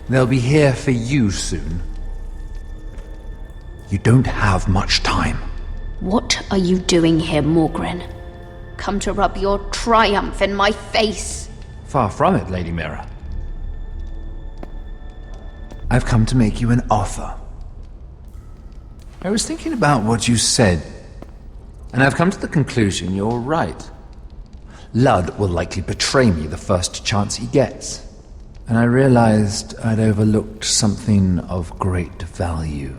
They'll be here for you soon. You don't have much time. What are you doing here, Morgren? Come to rub your triumph in my face? Far from it, Lady Mira. I've come to make you an offer. I was thinking about what you said, and I've come to the conclusion you're right. Ludd will likely betray me the first chance he gets. And I realized I'd overlooked something of great value.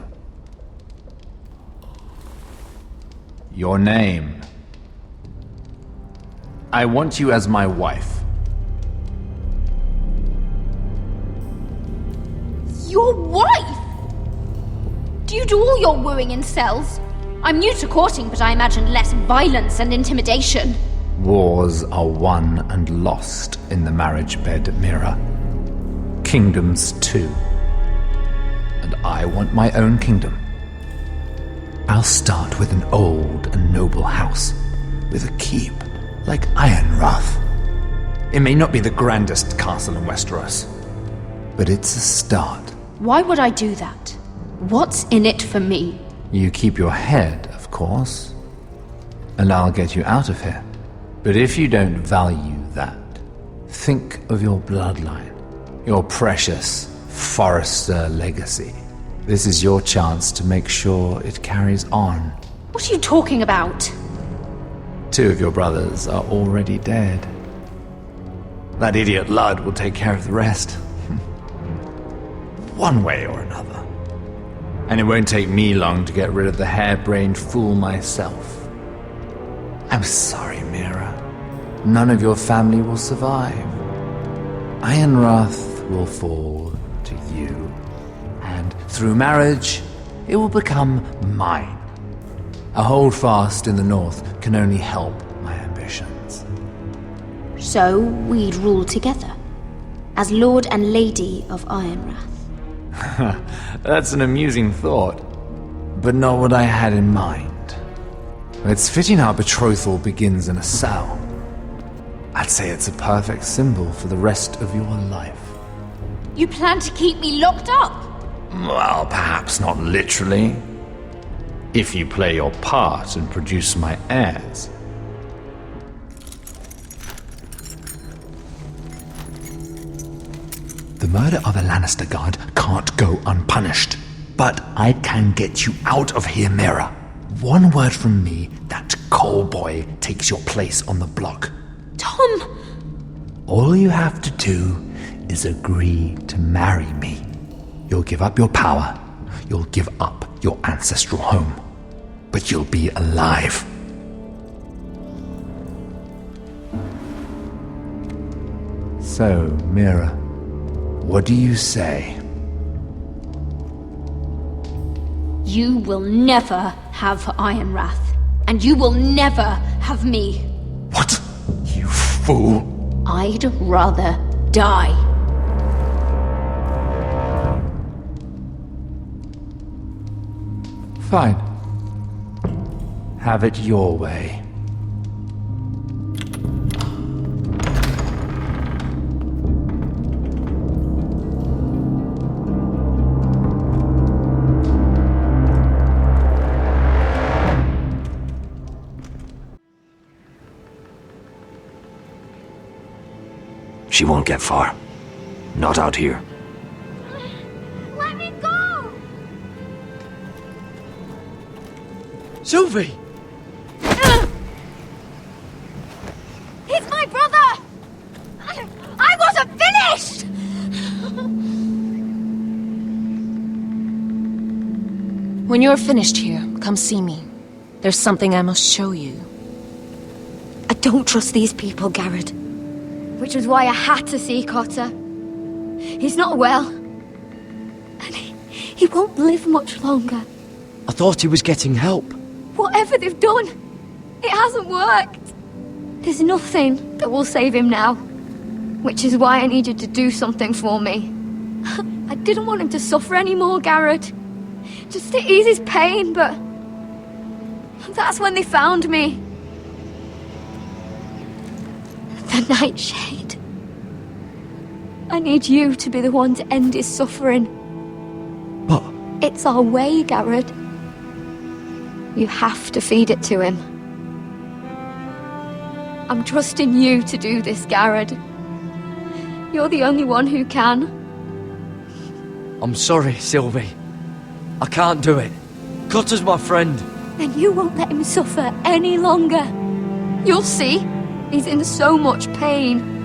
Your name. I want you as my wife. Your wife? Do you do all your wooing in cells? I'm new to courting, but I imagine less violence and intimidation. Wars are won and lost in the marriage bed, Mira. Kingdoms too. And I want my own kingdom. I'll start with an old and noble house, with a keep, like Ironrath. It may not be the grandest castle in Westeros, but it's a start. Why would I do that? What's in it for me? You keep your head, of course, and I'll get you out of here. But if you don't value that, think of your bloodline, your precious Forrester legacy. This is your chance to make sure it carries on. What are you talking about? 2 of your brothers are already dead. That idiot Ludd will take care of the rest. One way or another. And it won't take me long to get rid of the harebrained fool myself. I'm sorry, Mira. None of your family will survive. Ironrath will fall to you, and through marriage, it will become mine. A holdfast in the north can only help my ambitions. So we'd rule together, as Lord and Lady of Ironrath. That's an amusing thought, but not what I had in mind. It's fitting our betrothal begins in a cell. I'd say it's a perfect symbol for the rest of your life. You plan to keep me locked up? Well, perhaps not literally. If you play your part and produce my heirs. The murder of a Lannister guard can't go unpunished. But I can get you out of here, Mira. One word from me, that coal boy takes your place on the block. Tom! All you have to do is agree to marry me. You'll give up your power. You'll give up your ancestral home. But you'll be alive. So, Mira, what do you say? You will never have Ironrath, and you will never have me. What? You fool! I'd rather die. Fine. Have it your way. She won't get far. Not out here. Let me go! Sylvie! He's my brother! I wasn't finished! When you're finished here, come see me. There's something I must show you. I don't trust these people, Garrett. Which was why I had to see Cotter. He's not well. And he won't live much longer. I thought he was getting help. Whatever they've done, it hasn't worked. There's nothing that will save him now. Which is why I need you to do something for me. I didn't want him to suffer anymore, Garrett. Just to ease his pain, but... that's when they found me. The Nightshade. I need you to be the one to end his suffering. But... it's our way, Garrett. You have to feed it to him. I'm trusting you to do this, Garrett. You're the only one who can. I'm sorry, Sylvie. I can't do it. Cutter's my friend. Then you won't let him suffer any longer. You'll see. He's in so much pain.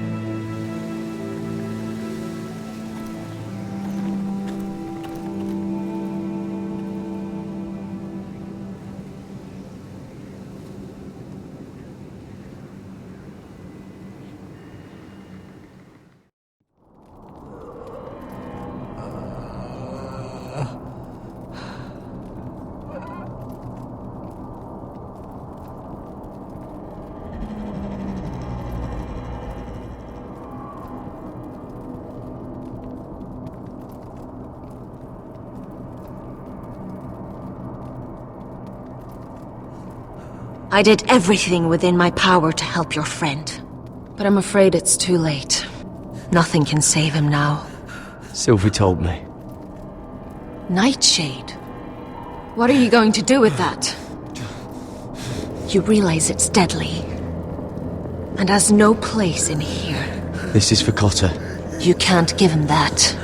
I did everything within my power to help your friend. But I'm afraid it's too late. Nothing can save him now. Sylvie told me. Nightshade? What are you going to do with that? You realize it's deadly. And has no place in here. This is for Cotter. You can't give him that.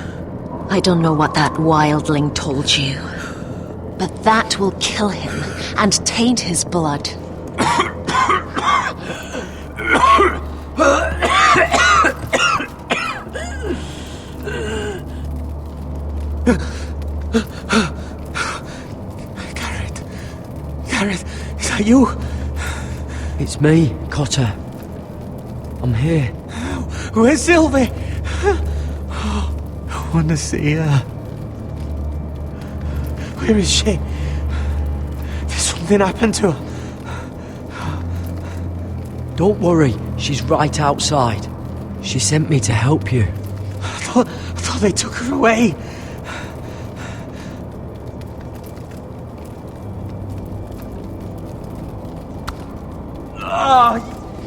I don't know what that wildling told you. But that will kill him and taint his blood. Garrett, is that you? It's me, Cotter. I'm here. Where's Sylvie? want to see her. Where is she? Did something happen to her? Don't worry, she's right outside. She sent me to help you. I thought they took her away.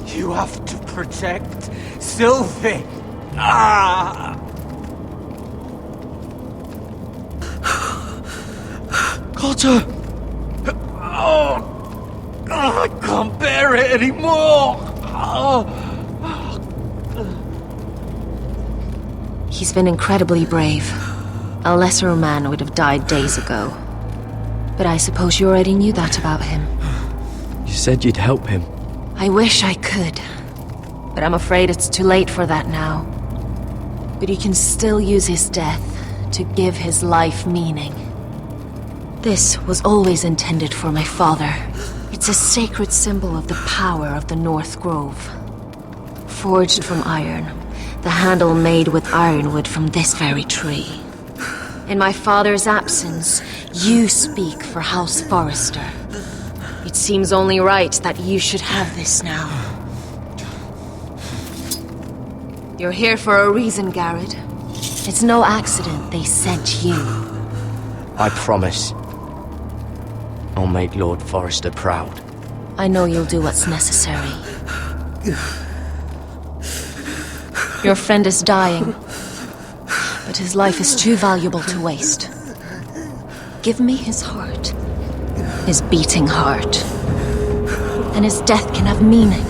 You have to protect Sylvie. Got her. I can't bear it anymore. He's been incredibly brave. A lesser man would have died days ago. But I suppose you already knew that about him. You said you'd help him. I wish I could. But I'm afraid it's too late for that now. But you can still use his death to give his life meaning. This was always intended for my father. It's a sacred symbol of the power of the North Grove. Forged from iron, the handle made with ironwood from this very tree. In my father's absence, you speak for House Forrester. It seems only right that you should have this now. You're here for a reason, Garrett. It's no accident they sent you. I promise. I'll make Lord Forrester proud. I know you'll do what's necessary. Your friend is dying, but his life is too valuable to waste. Give me his heart, his beating heart, and his death can have meaning.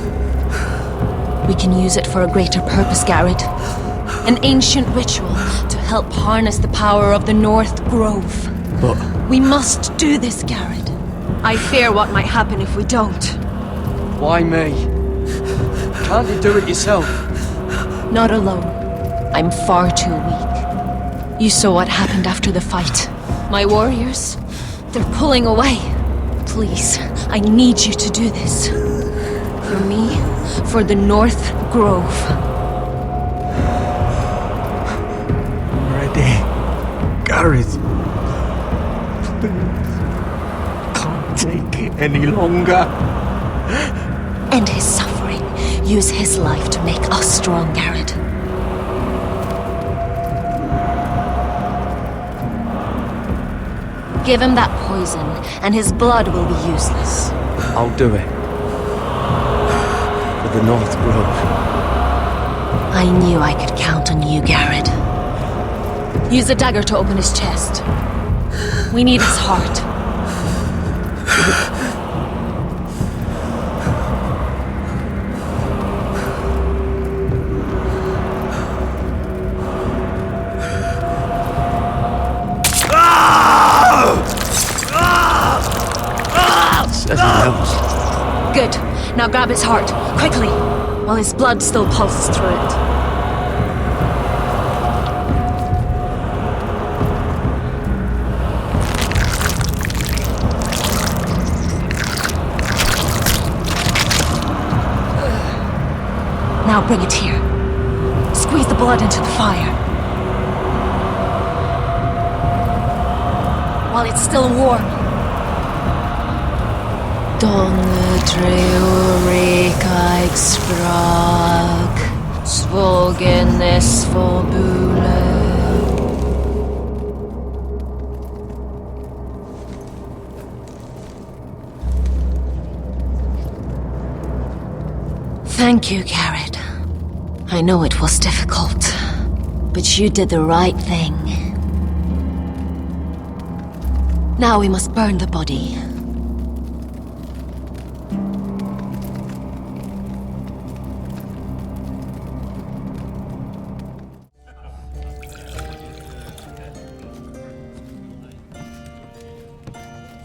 We can use it for a greater purpose, Garrett. An ancient ritual to help harness the power of the North Grove. But we must do this, Garrett. I fear what might happen if we don't. why me? Can't you do it yourself? Not alone. I'm far too weak. You saw what happened after the fight. My warriors, they're pulling away. Please, I need you to do this. For me, for the North Grove. I'm ready. Gareth. Please. Can't take it any longer. End his suffering. Use his life to make us strong, Garrett. Give him that poison, and his blood will be useless. I'll do it. For the North Grove. I knew I could count on you, Garrett. Use the dagger to open his chest. We need his heart. Good. Now grab his heart, quickly, while his blood still pulses through it. Now bring it here. Squeeze the blood into the fire. While it's still warm. Donne treorekaig sprak, svogenes forbule. Thank you, Garrett. I know it was difficult, but you did the right thing. Now we must burn the body.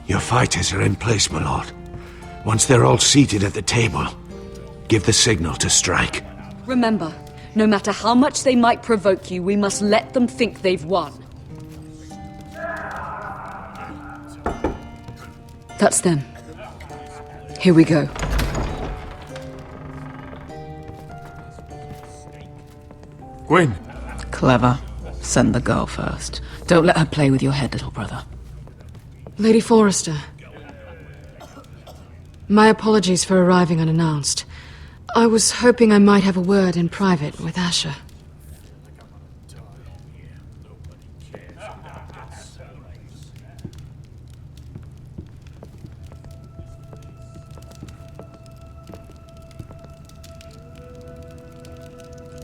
Your fighters are in place, my lord. Once they're all seated at the table, give the signal to strike. Remember, no matter how much they might provoke you, we must let them think they've won. That's them. Here we go. Gwyn. Clever. Send the girl first. Don't let her play with your head, little brother. Lady Forrester. My apologies for arriving unannounced. I was hoping I might have a word in private with Asher.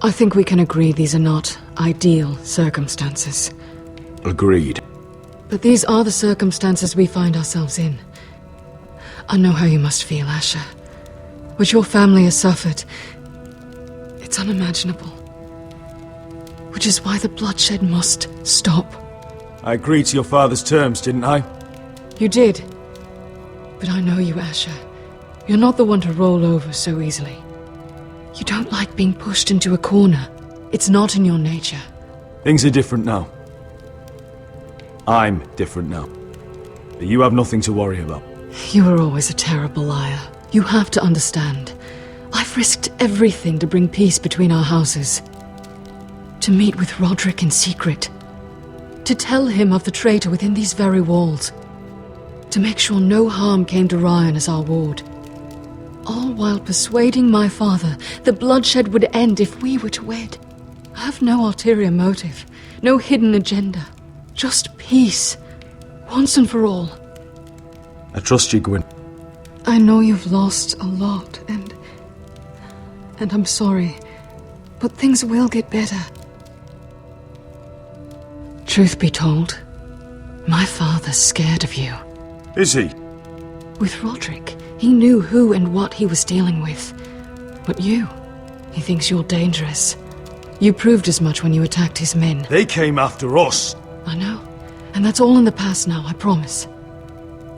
I think we can agree these are not ideal circumstances. Agreed. But these are the circumstances we find ourselves in. I know how you must feel, Asher. What your family has suffered, it's unimaginable. Which is why the bloodshed must stop. I agreed to your father's terms, didn't I? You did. But I know you, Asher. You're not the one to roll over so easily. You don't like being pushed into a corner. It's not in your nature. Things are different now. I'm different now. But you have nothing to worry about. You were always a terrible liar. You have to understand. I've risked everything to bring peace between our houses. To meet with Roderick in secret. To tell him of the traitor within these very walls. To make sure no harm came to Ryan as our ward. All while persuading my father the bloodshed would end if we were to wed. I have no ulterior motive, no hidden agenda. Just peace, once and for all. I trust you, Gwyn. I know you've lost a lot, and I'm sorry, but things will get better. Truth be told, my father's scared of you. Is he? With Roderick, he knew who and what he was dealing with. But you, he thinks you're dangerous. You proved as much when you attacked his men. They came after us. I know, and that's all in the past now, I promise.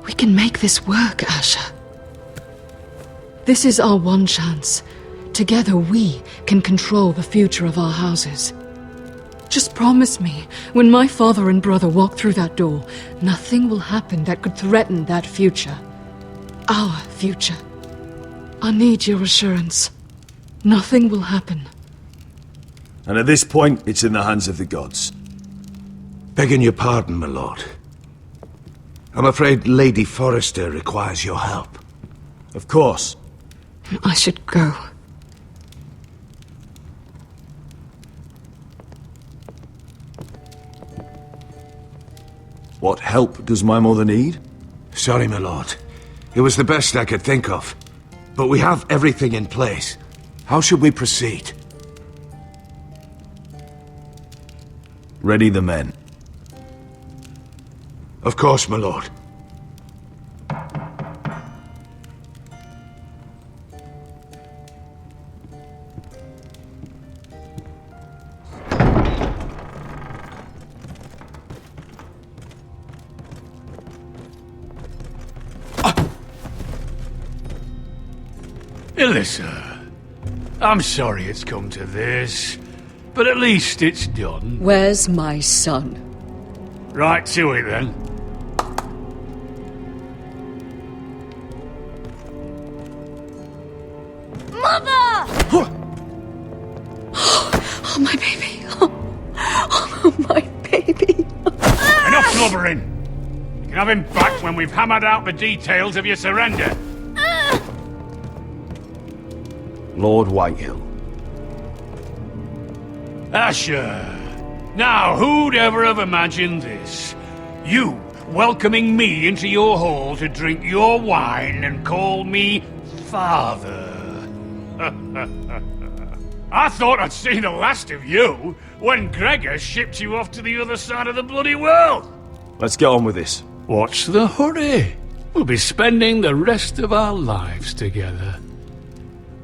We can make this work, Asher. This is our one chance. Together we can control the future of our houses. Just promise me, when my father and brother walk through that door, nothing will happen that could threaten that future. Our future. I need your assurance. Nothing will happen. And at this point, it's in the hands of the gods. Begging your pardon, my lord. I'm afraid Lady Forrester requires your help. Of course. I should go. What help does my mother need? Sorry, my lord. It was the best I could think of. But we have everything in place. How should we proceed? Ready the men. Of course, my lord. Alyssa, I'm sorry it's come to this, but at least it's done. Where's my son? Right to it then. Mother! Oh, my baby. Oh, my baby. Enough blubbering. You can have him back when we've hammered out the details of your surrender. Lord Whitehill. Asher. Now, who'd ever have imagined this? You welcoming me into your hall to drink your wine and call me father. I thought I'd seen the last of you when Gregor shipped you off to the other side of the bloody world. Let's get on with this. What's the hurry? We'll be spending the rest of our lives together.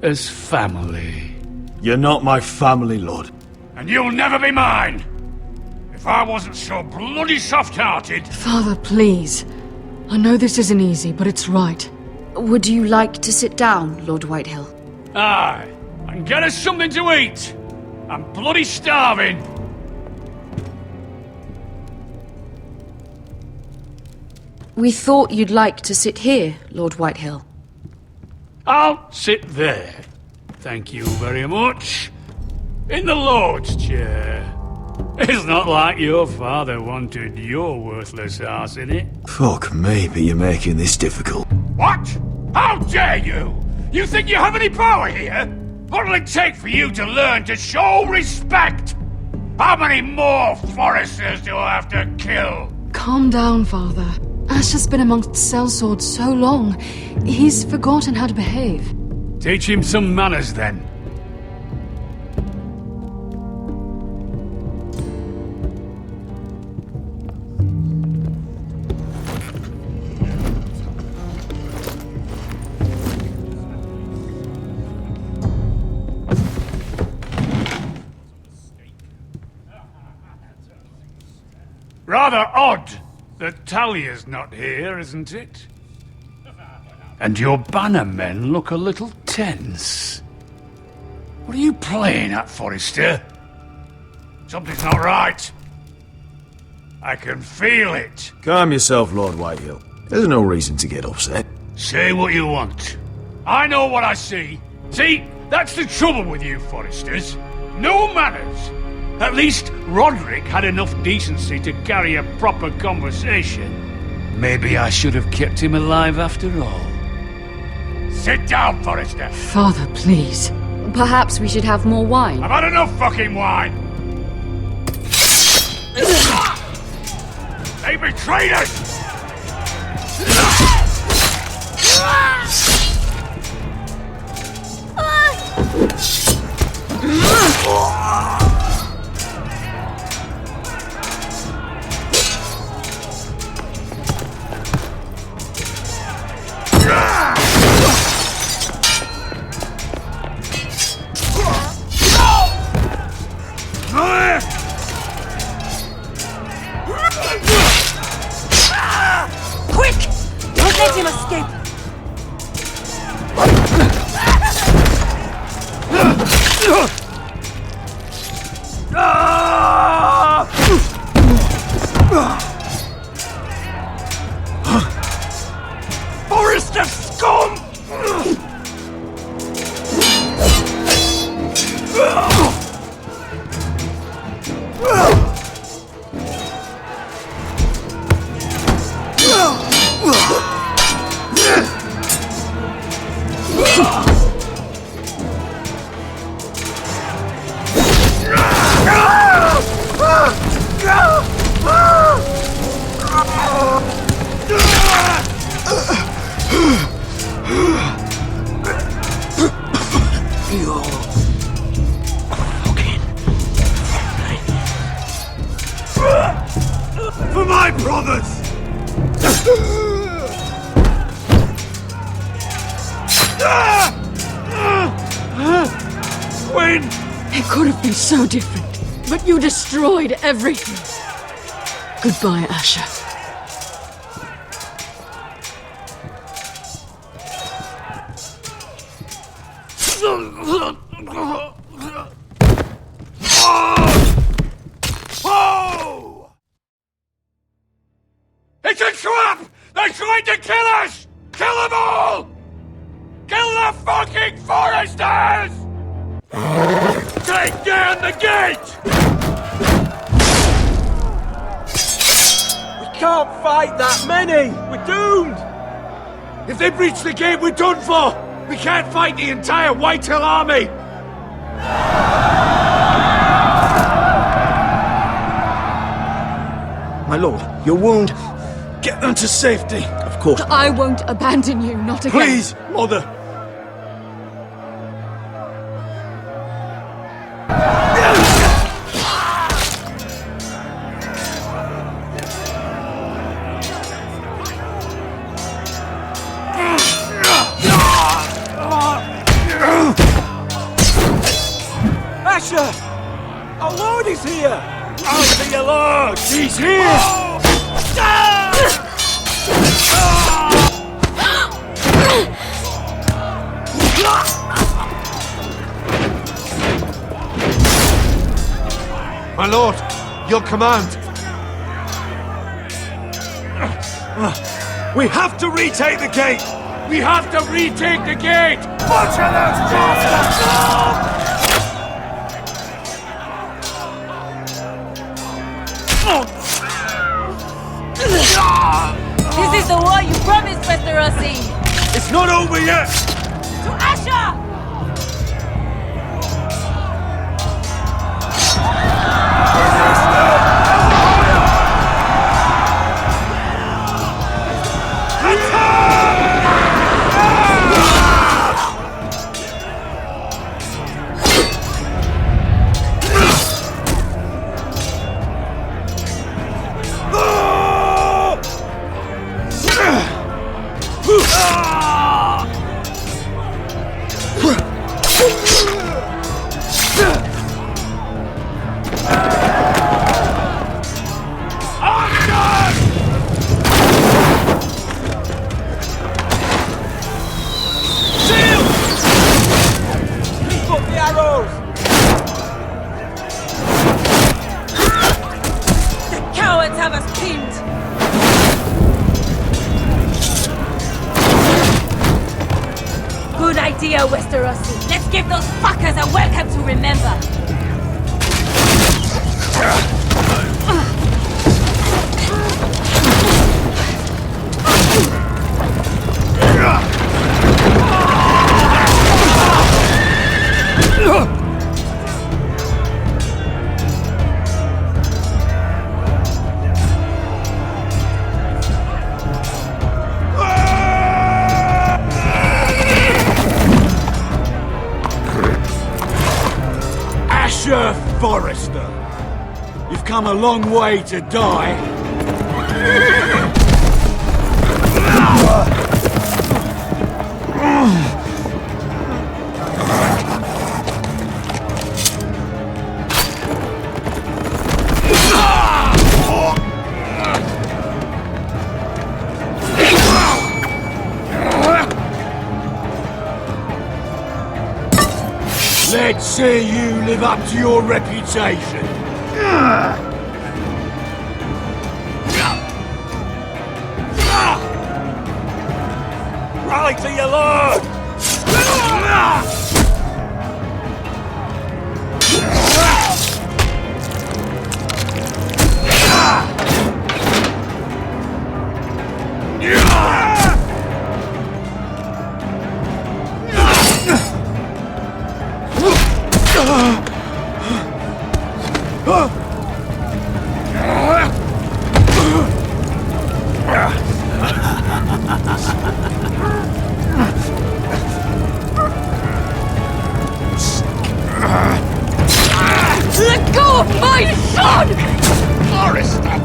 As family. You're not my family, Lord. And you'll never be mine! If I wasn't so bloody soft-hearted... Father, please. I know this isn't easy, but it's right. Would you like to sit down, Lord Whitehill? Aye, and get us something to eat. I'm bloody starving. We thought you'd like to sit here, Lord Whitehill. I'll sit there. Thank you very much. In the Lord's chair. It's not like your father wanted your worthless ass in it. Fuck me, but you're making this difficult. What? How dare you? You think you have any power here? What'll it take for you to learn to show respect? How many more Forresters do I have to kill? Calm down, Father. Ash has been amongst sellswords so long, he's forgotten how to behave. Teach him some manners, then. Rather odd that Talia's not here, isn't it? And your banner men look a little tense. What are you playing at, Forrester? Something's not right. I can feel it. Calm yourself, Lord Whitehill. There's no reason to get upset. Say what you want. I know what I see. See, that's the trouble with you, Forresters. No manners. At least Roderick had enough decency to carry a proper conversation. Maybe I should have kept him alive after all. Sit down, Forrester. Father, please. Perhaps we should have more wine. I've had enough fucking wine. They betrayed us! Quick! Don't let him escape! Forrester scum! For my brothers! When? It could have been so different, but you destroyed everything. Goodbye, Asher. Oh! It's a trap! They're trying to kill us! Kill them all! Kill the fucking Forresters! Take down the gate! We can't fight that many! We're doomed! If they breach the gate, we're done for! We can't fight the entire Whitehill army! My lord, your wound. Get them to safety. Of course. I won't abandon you, not again. Please, Mother. Asher! Our lord is here! Answer your lord! He's here! My lord, your command. We have to retake the gate! We have to retake the gate! Butcher those bastards! is the war you promised, Westerosi! It's not over yet! To Asher! Westerosi. Let's give those fuckers a welcome to remember. Forrester, you've come a long way to die. Let's see you live up to your reputation. Rally to your lord! Let go of my son! Forrester!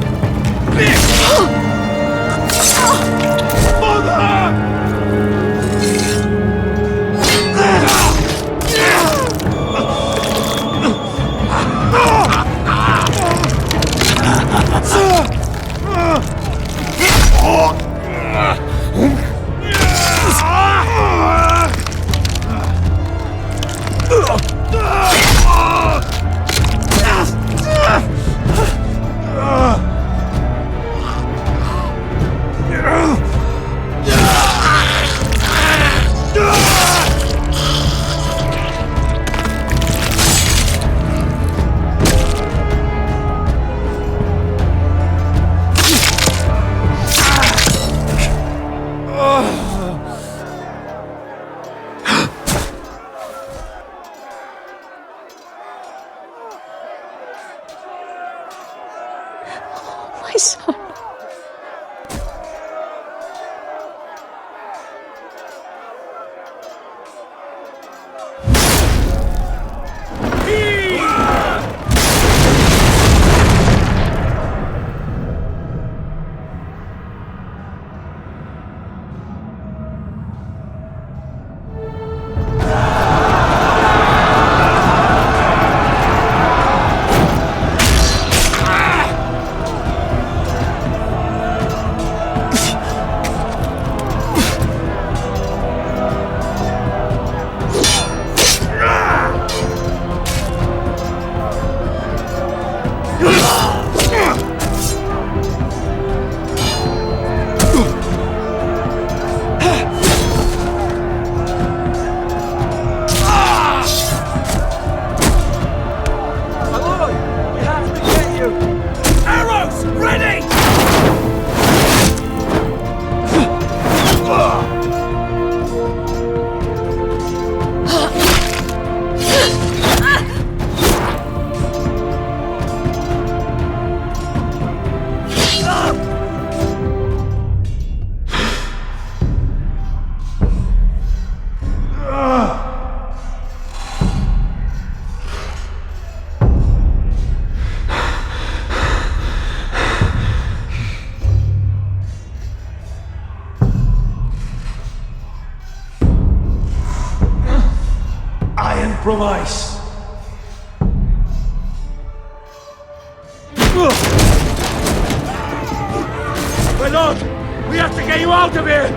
Mother! from ice. My lord, we have to get you out of here!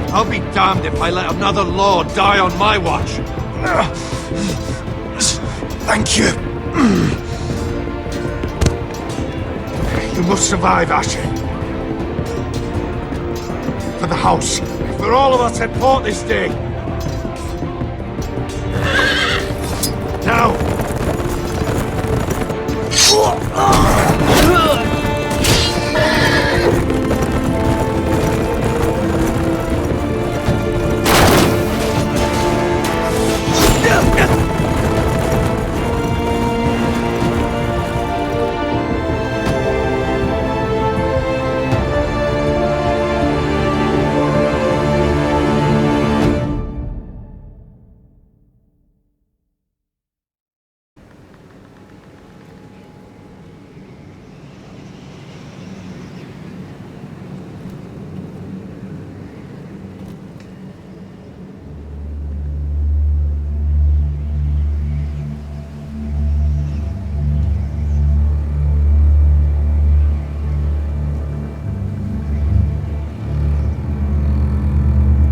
I'll be damned if I let another lord die on my watch. Thank you. You must survive, Asher. For the house. For all of us at port this day. Now!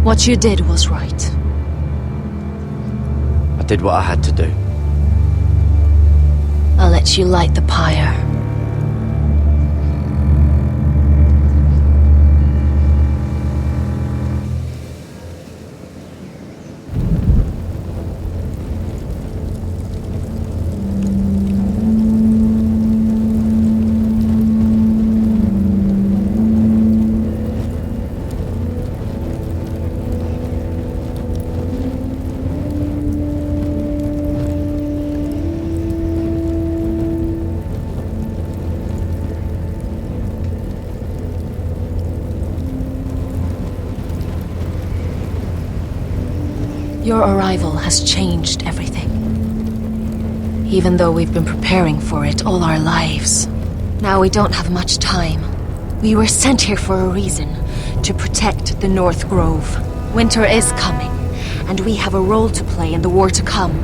What you did was right. I did what I had to do. I'll let you light the pyre. Your arrival has changed everything. Even though we've been preparing for it all our lives. Now we don't have much time. We were sent here for a reason. To protect the North Grove. Winter is coming, and we have a role to play in the war to come.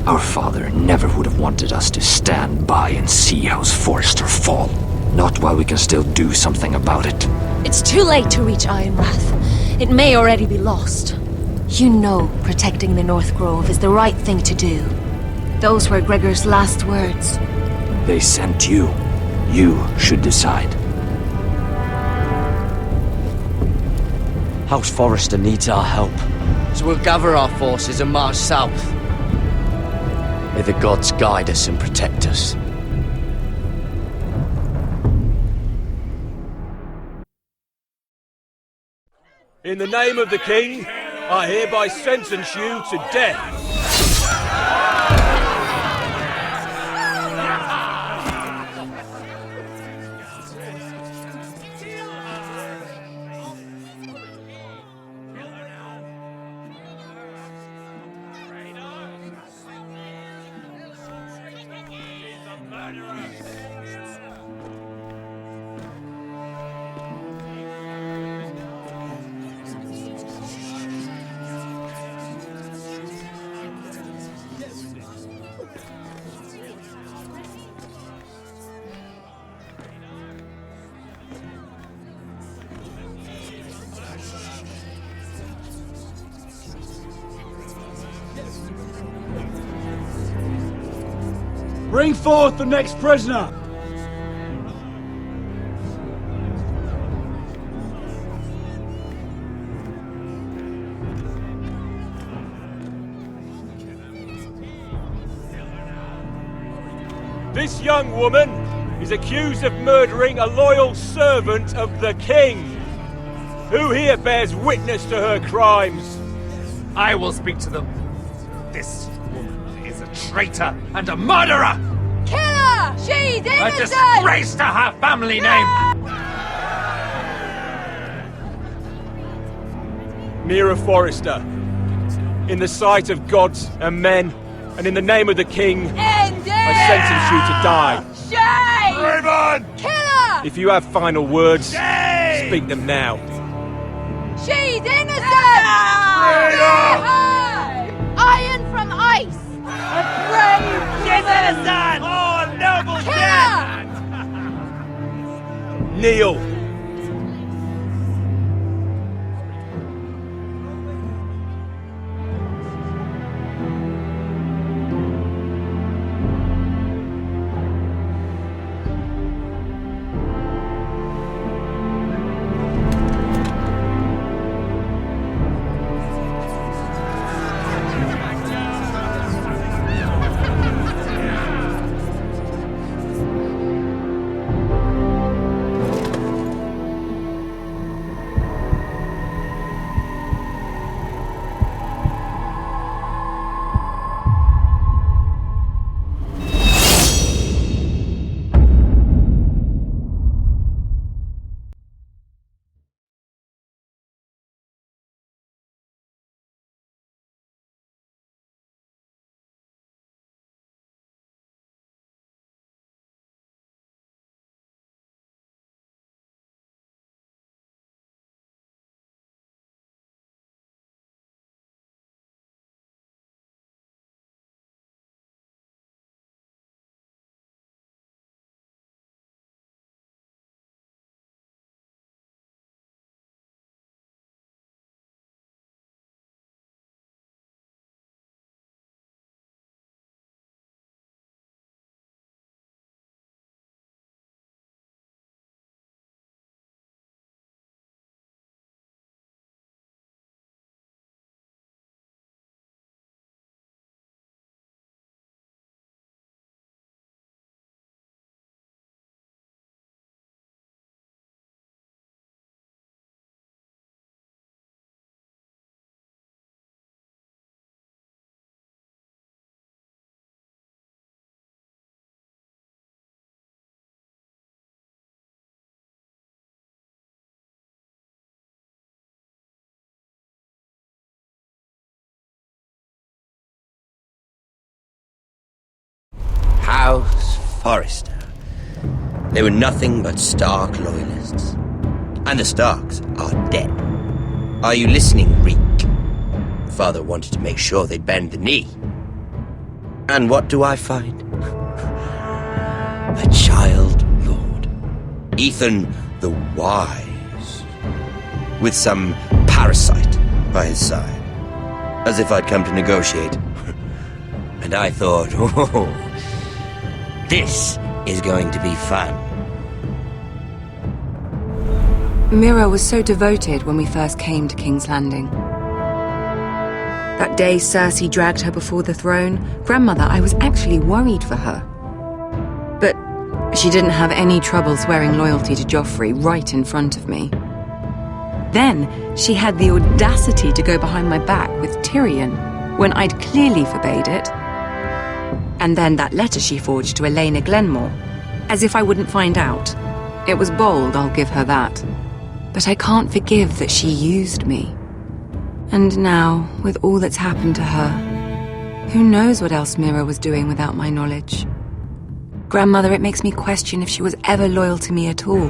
Our father never would have wanted us to stand by and see House Forrester fall. Not while we can still do something about it. It's too late to reach Ironwrath. It may already be lost. You know protecting the North Grove is the right thing to do. Those were Gregor's last words. They sent you. You should decide. House Forrester needs our help. So we'll gather our forces and march south. May the gods guide us and protect us. In the name of the King, I hereby sentence you to death. Bring forth the next prisoner! This young woman is accused of murdering a loyal servant of the King. Who here bears witness to her crimes? I will speak to them. This woman is a traitor and a murderer! Kill her! She's innocent! A disgrace to her family name! Mira Forrester, in the sight of gods and men, and in the name of the King, I sentence you to die. Shame! Raven! Kill her! If you have final words, speak them now. She's innocent! Iron from ice! brave citizen! Oh, noble death! Kneel. House Forrester. They were nothing but Stark loyalists. And the Starks are dead. Are you listening, Reek? Father wanted to make sure they'd bend the knee. And what do I find? A child lord. Ethan the Wise. With some parasite by his side. As if I'd come to negotiate. And I thought, oh, this is going to be fun. Mira was so devoted when we first came to King's Landing. That day Cersei dragged her before the throne, Grandmother, I was actually worried for her. But she didn't have any trouble swearing loyalty to Joffrey right in front of me. Then she had the audacity to go behind my back with Tyrion when I'd clearly forbade it. And then that letter she forged to Elena Glenmore, as if I wouldn't find out. It was bold, I'll give her that. But I can't forgive that she used me. And now, with all that's happened to her, who knows what else Mira was doing without my knowledge? Grandmother, it makes me question if she was ever loyal to me at all.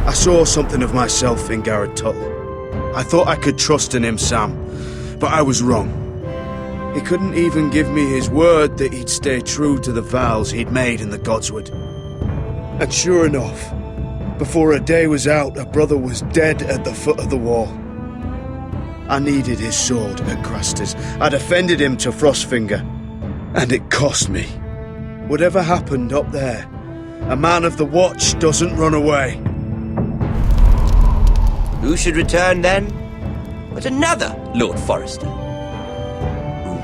I saw something of myself in Garrett Tuttle. I thought I could trust in him, Sam, but I was wrong. He couldn't even give me his word that he'd stay true to the vows he'd made in the Godswood. And sure enough, before a day was out, a brother was dead at the foot of the wall. I needed his sword at Grastas. I defended him to Frostfinger, and it cost me. Whatever happened up there, a man of the Watch doesn't run away. Who should return then? But another Lord Forrester.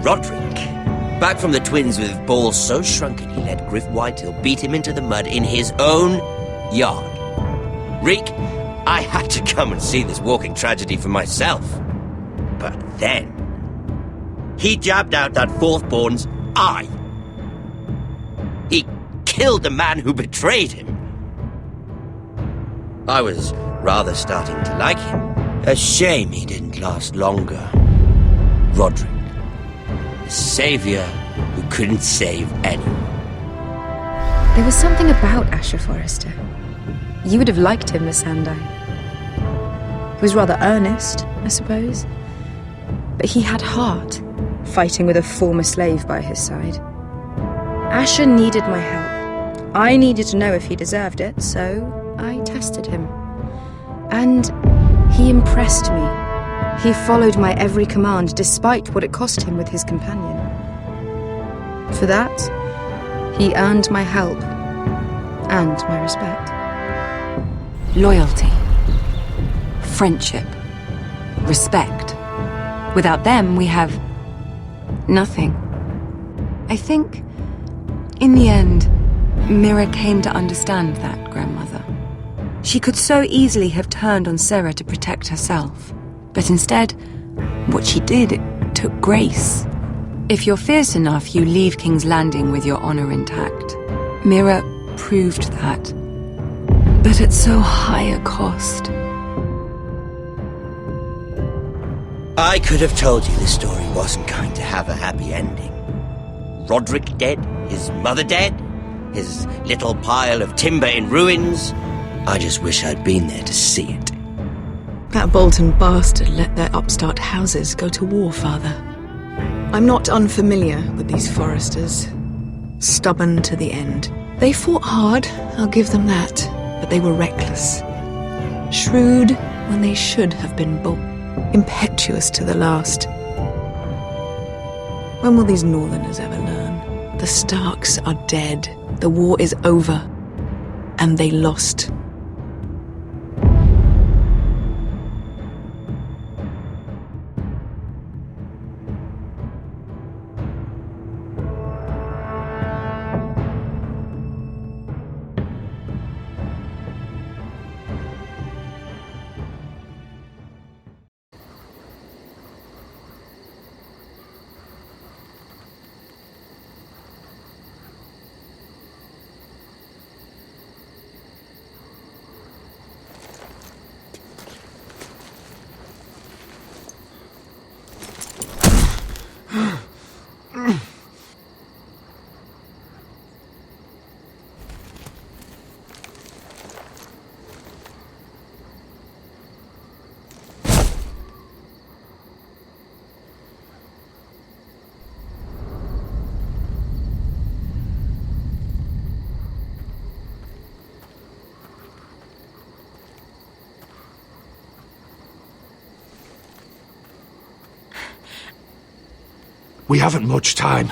Roderick. Back from the twins with balls so shrunken he let Griff Whitehill beat him into the mud in his own yard. Reek, I had to come and see this walking tragedy for myself. But then, he jabbed out that fourth-born's eye. He killed the man who betrayed him. I was rather starting to like him. A shame he didn't last longer. Roderick. The savior who couldn't save anyone. There was something about Asher Forrester. You would have liked him, Miss Sandine. He was rather earnest, I suppose. But he had heart, fighting with a former slave by his side. Asher needed my help. I needed to know if he deserved it, so I tested him. And he impressed me. He followed my every command, despite what it cost him with his companion. For that, he earned my help and my respect. Loyalty, friendship, respect. Without them, we have nothing. I think, in the end, Mira came to understand that, Grandmother. She could so easily have turned on Sarah to protect herself. But instead, what she did, it took grace. If you're fierce enough, you leave King's Landing with your honor intact. Mira proved that. But at so high a cost. I could have told you this story wasn't going to have a happy ending. Roderick dead, his mother dead, his little pile of timber in ruins. I just wish I'd been there to see it. That Bolton bastard let their upstart houses go to war, Father. I'm not unfamiliar with these Forresters. Stubborn to the end. They fought hard, I'll give them that, but they were reckless. Shrewd when they should have been bold. Impetuous to the last. When will these Northerners ever learn? The Starks are dead. The war is over. And they lost. We haven't much time.